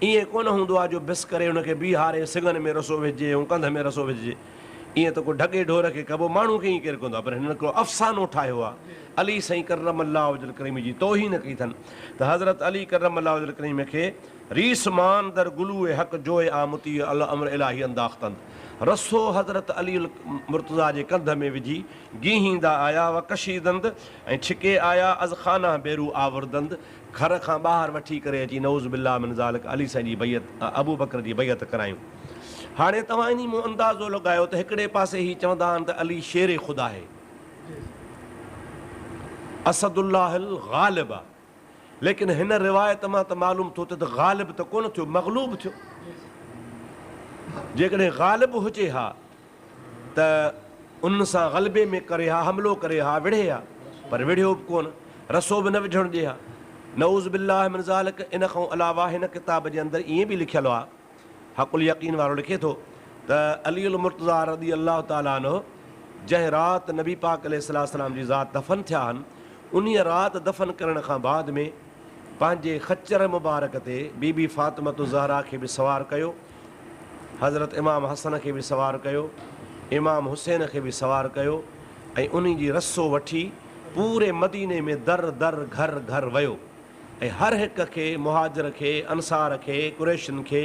ईअं कोन हूंदो आहे जो बिस करे हुनखे बीहारे सिंगनि में रसो विझिजे ऐं कंध में रसो विझिजे। ईअं त को ढगे ढोर खे कबो, माण्हू खे ईअं केरु कंदो आहे, पर हिन हिकिड़ो अफ़सानो ठाहियो आहे। अली साईं करमल्लाहु वजल करीम जी तौहीन कई अथनि त हज़रत अली करमल्लाहु वजल करीम खे रीसमान दर गुलूए हक़ जोए आमुती अल अमर इलाही अंदाख्तंद, रसो हज़रत अली मुर्तज़ा जे कंध में विझी गीहींदा आया व कशीदंद ऐं छिके आया अज़ खाना बेरू आवरदंद, घर खां ॿाहिरि वठी करे अची नऊज़ बिल्लाह मिन ज़ालिक अली साईं जी बैत अबू बकर जी बैत करायूं। हाणे तव्हां इन मूं अंदाज़ो लॻायो त हिकिड़े पासे ही चवंदा आहिनि त अली शेर ख़ुदा आहे, असदुल्लाहिल ग़ालिब आहे, लेकिन हिन रिवायत मां त मालूम थियो त ग़ालिब त कोन थियो, मग़लूब थियो। जेकॾहिं ग़ालिब हुजे हा त उन सां ग़लबे में करे हा, हमिलो करे हा, विढ़े हा, पर विढ़ियो बि कोन, रसो बि न विझणु ॾिए हा। नऊज़ बिल्लाह मिन ज़ालिक इन खां अलावा हिन किताब जे अंदरि ईअं बि लिखियलु आहे, हक़ुल यकीन वारो लिखे थो त अली अल मुर्तज़ा रज़ी अल्लाह ताला अन्हु जंहिं राति नबी पाक अलैहिस्सलाम जी ज़ात दफ़न थिया आहिनि, उन राति दफ़न करण खां बाद में पंहिंजे खच्चर मुबारक ते बीबी फ़ातिमत ज़हरा खे बि सवार कयो, हज़रत इमाम हसन खे बि सवार कयो, इमाम हुसैन खे बि सवार कयो ऐं उन जी रसो वठी पूरे मदीने में दर दर घर घर वियो ऐं हर हिक खे, मुहाजिर खे, अंसार खे, कुरैशियुनि खे,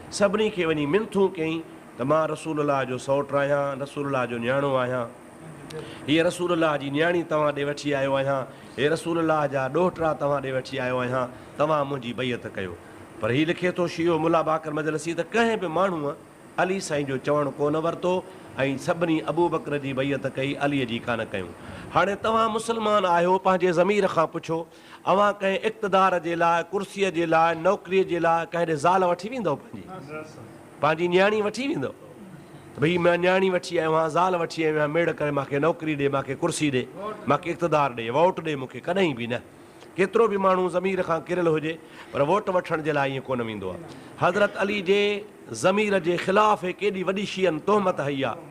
सभिनी खे वञी मिनथूं कयईं त मां रसूलुल्लाह जो सौटु आहियां, रसूलुल्लाह जो न्याणो आहियां, हीअ रसूलुल्लाह जी न्याणी तव्हां ॾे वठी आयो आहियां, हे रसूलुल्लाह जा ॾोहिटा तव्हां ॾे वठी आयो आहियां, तव्हां मुंहिंजी बैत कयो। पर हीअ लिखे थो शियो मुला बाकर मजलिसी त कंहिं बि माण्हूअ अली साईं जो चवणु कोन वरितो ऐं सभिनी अबू बकर जी बैत कई, अलीअ जी कान कयूं। हाणे तव्हां मुस्लमान आहियो, पंहिंजे ज़मीर खां पुछो, अव्हां कंहिं इक़्तिदार जे लाइ, कुर्सीअ जे लाइ, नौकिरीअ जे लाइ कंहिं ॾे ज़ाल वठी वेंदव, पंहिंजी न्याणी वठी वेंदव? भई मां न्याणी वठी आयो आहियां, ज़ाल वठी आयो आहियां, मेड़ करे मूंखे नौकिरी ॾे, मूंखे कुर्सी ॾे, मूंखे इक़्तिदार ॾे, वोट ॾे मूंखे, कॾहिं बि न। केतिरो बि माण्हू ज़मीर खां किरियल हुजे पर वोट वठण जे लाइ ईअं कोन वेंदो आहे। हज़रत अली जे ज़मीर जे ख़िलाफ़ केॾी वॾी शीअनि तोहमत हई आहे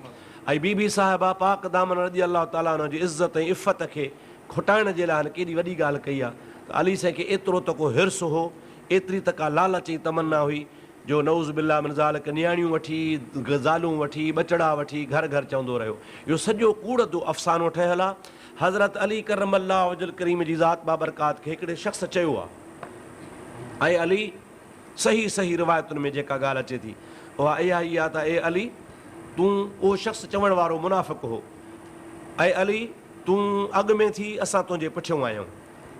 ऐं बीबी साहिबा पाक दामन रज़ी अल्लाह ताला अन्हा जी इज़त ऐं इफ़त खे खुटाइण जे लाइ केॾी वॾी ॻाल्हि कई आहे त अली साईं खे एतिरो त को हिर्स हो, एतिरी त का लालच जी तमन्ना हुई जो नऊज़ बिल्लाह मिन ज़ालिक नियाणियूं वठी, ज़ालूं वठी, बचड़ा वठी घर घर चवंदो रहियो। इहो सॼो कूड़ जो अफ़सानो ठहियलु आहे। हज़रत अली करमल्लाहु वजल करीम जी ज़ात बाबरकात खे हिकिड़े शख़्स चयो आहे, ऐं अली सही सही रिवायतुनि में जेका ॻाल्हि अचे थी उहा इहा ई आहे त ए अली तूं उहो शख़्स चवण वारो मुनाफ़िक़ हो। ऐं अली तूं अॻु में थी, असां तुंहिंजे पुठियों आहियूं।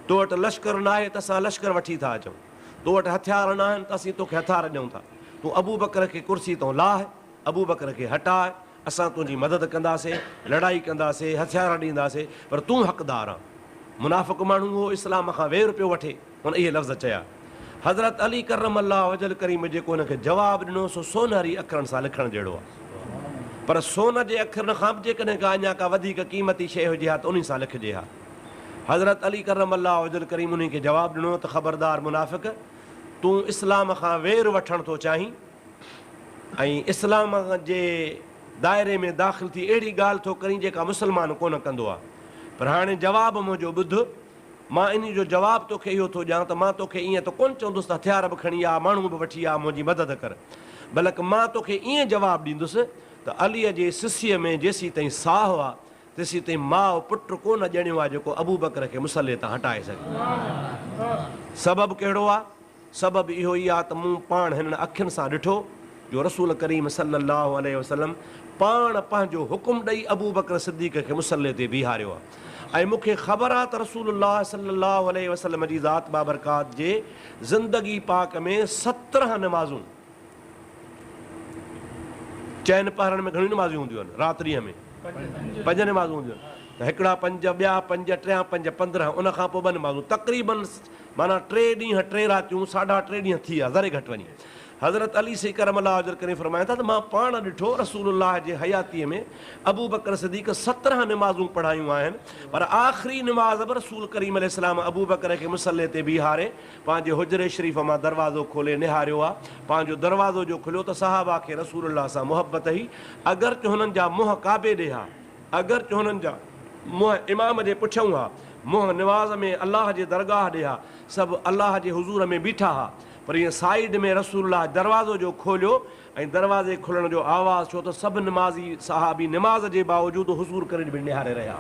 तो वटि लश्कर न आहे त असां लश्कर वठी था अचूं। तो वटि हथियार न आहिनि त असीं तोखे हथियार ॾियूं था। तूं अबू बकर खे कुर्सी तां लाहे, अबू बकर खे हटाए, असां तुंहिंजी मदद कंदासीं, लड़ाई कंदासीं, हथियार ॾींदासीं, पर तूं हक़दार आहे। मुनाफ़िक़ माण्हू हो, इस्लाम खां वेर पियो वठे, हुन इहे लफ़्ज़ चया। हज़रत अली करम अल्लाह वजल करीम जेको हुनखे जवाबु ॾिनो सो सोनहरी अखरनि सां लिखण जहिड़ो आहे। पर सोन जे अखरनि खां बि जेकॾहिं का अञा का वधीक क़ीमती शइ हुजे हा त उन सां लिखिजे हा। हज़रत अली करम अल्लाह वजल करीम उन खे जवाबु ॾिनो त ख़बरदार मुनाफ़िक़, तूं इस्लाम खां वेर वठणु थो चाहीं ऐं इस्लाम जे दायरे में दाख़िल थी अहिड़ी ॻाल्हि थो करीं जेका मुस्लमान कोन कंदो आहे। पर हाणे जवाबु मुंहिंजो ॿुध, मां इन जो जवाबु तोखे इहो थो ॾियां त मां तोखे ईअं त कोन्ह चवंदुसि त हथियार बि खणी आ, माण्हू बि वठी आ, मुंहिंजी मदद कर, बल्कि मां तोखे ईअं जवाबु ॾींदुसि त अलीअ जे सिसीअ में जेसीं ताईं साहु आहे तेसीं ताईं माउ पुटु कोन ॼणियो आहे जेको अबू बकर खे मुसले तां हटाए सघे। सबबु कहिड़ो आहे? सबबु इहो ई आहे त मूं पाण हिननि अखियुनि सां ॾिठो जो रसूल करीम सल्लल्लाहु अलैहि वसल्लम पाण पंहिंजो हुकुम ॾेई अबू बकर सिद्दीक़ खे मुसले ते बीहारियो आहे। ऐं मूंखे ख़बर आहे त रसूलुल्लाह सल्लल्लाहु अलैहि वसल्लम जी ज़ात बाबरकात जे ज़िंदगी पाक में 17 नमाज़ूं, चइनि पहरनि में घणियूं नमाज़ूं हूंदियूं आहिनि, रात्रिअ में 5 नमाज़ूं हूंदियूं आहिनि, त हिकिड़ा 5, ॿिया 5, टियां 5, 15, उन खां पोइ 2 नमाज़ूं, तक़रीबन माना 3 ॾींहं 3 रातियूं, 3.5 ॾींहं थी विया ज़रे घटि वञी। हज़रत अली से करम अल्लाह वजल करे फरमाया था त मां पाण ॾिठो रसूलुल्लाह जे हयातीअ में अबू बकर सिद्दीक़ 17 नमाज़ूं पढ़ायूं आहिनि, पर आख़िरी नमाज़ बि रसूल करीम अलैहिस्सलाम अबू बकर खे मुसले ते बीहारे पंहिंजे हुजरे शरीफ़ मां दरवाज़ो खोले निहारियो आहे। पंहिंजो दरवाज़ो जो खुलियो त सहाबा खे रसूलुल्लाह सां मुहबत हुई। अगरि जो हुननि जा मुंहं काबे ॾे हा, अगरि जो हुननि जा मुंहं इमाम जे पुठियां हा, मुंहं निवाज़ में अलाह जे दरगाह ॾे हा, सभु अलाह जे हुज़ूर में बीठा हा, पर ईअं साइड में रसूलुल्लाह दरवाज़ो जो खोलियो ऐं दरवाज़े खुलण जो आवाज़ु, छो त सभु नमाज़ी सहाबी निमाज़ जे बावजूदु हुज़ूर करे बि निहारे रहिया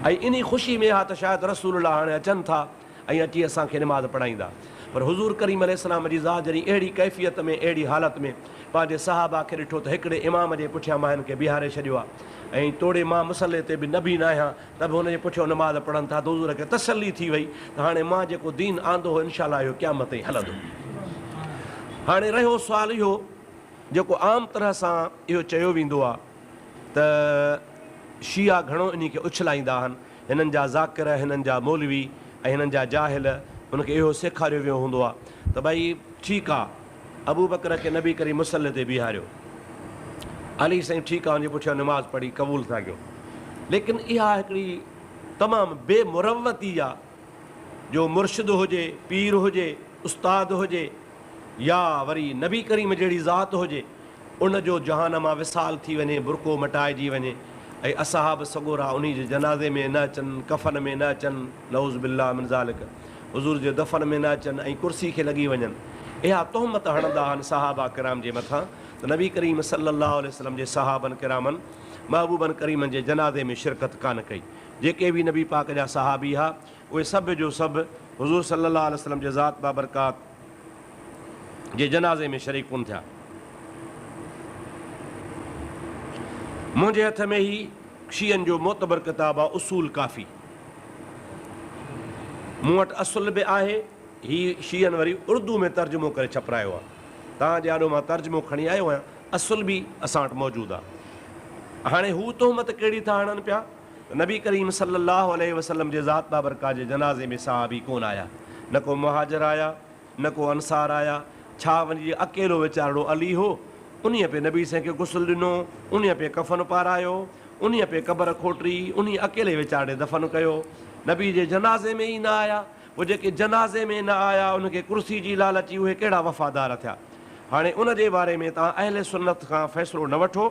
ऐं इन ख़ुशी में हा त शायदि रसूलुल्लाह हाणे अचनि था ऐं अची असांखे निमाज़ पढ़ाईंदा। पर हुज़ूर करीम अलैहिस्सलाम जी ज़ात जॾहिं अहिड़ी कैफ़ियत में, अहिड़ी हालत में पंहिंजे सहाबा खे ॾिठो त हिकिड़े इमाम जे पुठियां मां हिन खे बीहारे छॾियो आहे ऐं तोड़े मां मुसले ते बि न बि न आहियां त बि हुनजे पुठियां नमाज़ पढ़नि था, त हुज़ूर खे तसल्ली थी वई त हाणे मां जेको दीन आंदो हो इनशाअल्लाह इहो क़यामत ताईं हलंदो। हाणे रहियो सुवालु इहो जेको आम तरह सां इहो चयो वेंदो आहे त शिया घणो इन खे उछलाईंदा आहिनि, हिननि जा ज़ाकिर, हिननि जा मौलवी ऐं हिननि जा जाहिल, हुनखे इहो सेखारियो वियो हूंदो आहे त भई ठीकु आहे अबू बकर खे नबी करी मुसले ते बीहारियो, अली साईं ठीकु आहे, हुनजे पुठियां नमाज़ पढ़ी क़बूल था कयूं, लेकिन इहा हिकिड़ी तमामु बेमुरवती आहे जो मुर्शिद हुजे, पीर हुजे, उस्ताद हुजे या वरी नबी करीम जहिड़ी ज़ात हुजे, उनजो जहान मां विसाल थी वञे, बुरको मटाइजी वञे ऐं असहाब सगोरा उन जे जनाज़े में न अचनि, कफ़न में न अचनि, नऊज़ बिल्लाह मिन ज़ालिक, हुज़ूर जे दफ़न में न अचनि ऐं कुर्सी खे लॻी वञनि, इहा तोहमत हणंदा आहिनि सहाबा किराम जे मथां त नबी करीम सल्लल्लाहु अलैहि वसल्लम जे सहाबनि किरामनि महबूबनि करीमनि जे जनाज़े में शिरकत कान कई। जेके बि नबी पाक जा सहाबी हुआ उहे सभु जो सभु हुज़ूर सल्लल्लाहु अलैहि वसल्लम जे ज़ात बाबरकात जे जनाज़े में शरीक कोन थिया। मुंहिंजे हथ में ई शीयनि जो मोतबर किताबु आहे उसूल काफ़ी, मूं वटि असुल बि आहे, हीअ शीयनि वरी उर्दू में तर्जुमो करे छपरायो आहे, तव्हांजे आॾो मां तर्जुमो खणी आयो आहियां, असुल बि असां वटि मौजूदु आहे। हाणे हू तोहमत कहिड़ी था हणनि पिया त नबी करीम सल्लल्लाहु अलैहि वसल्लम जे ज़ात बाबरकात जे जनाज़े में सहाबी कोन आया, न को मुहाजिर आया, न को अंसार आया, छा वञी अकेलो वीचारो अली हो, उन पे नबी साईं खे गुस्ल ॾिनो, उन पे कफ़न पारायो, उन पे क़बर खोटरी, उन अकेले वीचारे दफ़न कयो, नबी जे जनाज़े में ई न आया। उहे जेके जनाज़े में न आया उनखे कुर्सी जी लालची, उहे कहिड़ा वफ़ादार थिया। हाणे उन जे बारे में तव्हां अहले सुन्नत खां फ़ैसिलो न वठो,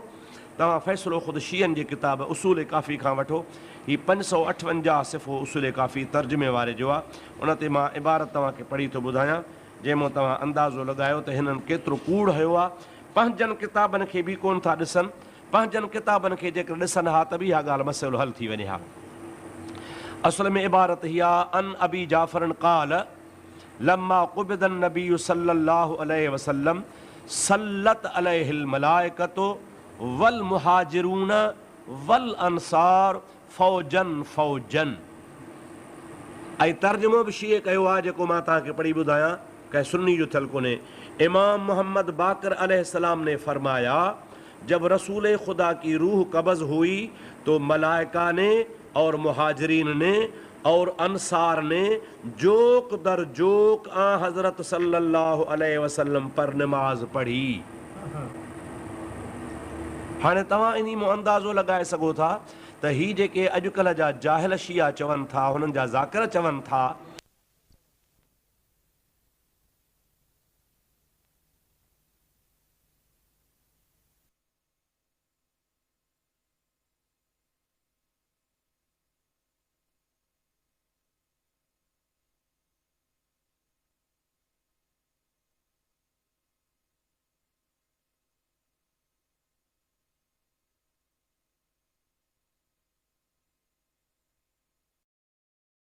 तव्हां फ़ैसिलो ख़ुदि शीयनि जे किताब उसूल काफ़ी खां वठो। हीअ 558 सिफ़ो उसूल काफ़ी तर्जुमे वारे जो आहे, उन ते मां इबारत तव्हांखे पढ़ी थो ॿुधायां जंहिंमां तव्हां अंदाज़ो लॻायो त हिननि केतिरो कूड़ हयो आहे। पंहिंजनि किताबनि खे बि कोन था ॾिसनि, पंहिंजनि किताबनि खे जेकर ॾिसनि हा त बि इहा ॻाल्हि मसइलो हल थी वञे हा। असल में इबारत इहा अन अबी जाफ़रन क़ाल लम्मा क़ुबिदन नबी सल्लल्लाहु अलैहि वसल्लम सल्लत अलैहिल मलाइकतु वल मुहाजिरून वल अंसार फौजन फौजन। ऐं तर्जुमो बि शीअं कयो आहे जेको मां तव्हांखे पढ़ी ॿुधायां, कंहिं सुन्नी जो थियल कोन्हे। इमाम मोहम्मद बाकर अलैहिस्सलाम ने फरमाया, जब रसूल खुदा की रूह कब्ज़ हुई तो मलाइका ने और मुहाजिरीन ने और अंसार ने जोक दर जोक हज़रत सल्लल्लाहु अलैहि वसल्लम पर नमाज पढ़ी। हाणे तव्हां इन मां अंदाज़ो लॻाए सघो था त ही जेके अॼुकल्ह जा जाहिल शिया चवनि था, हुननि जा ज़ाकिर चवनि था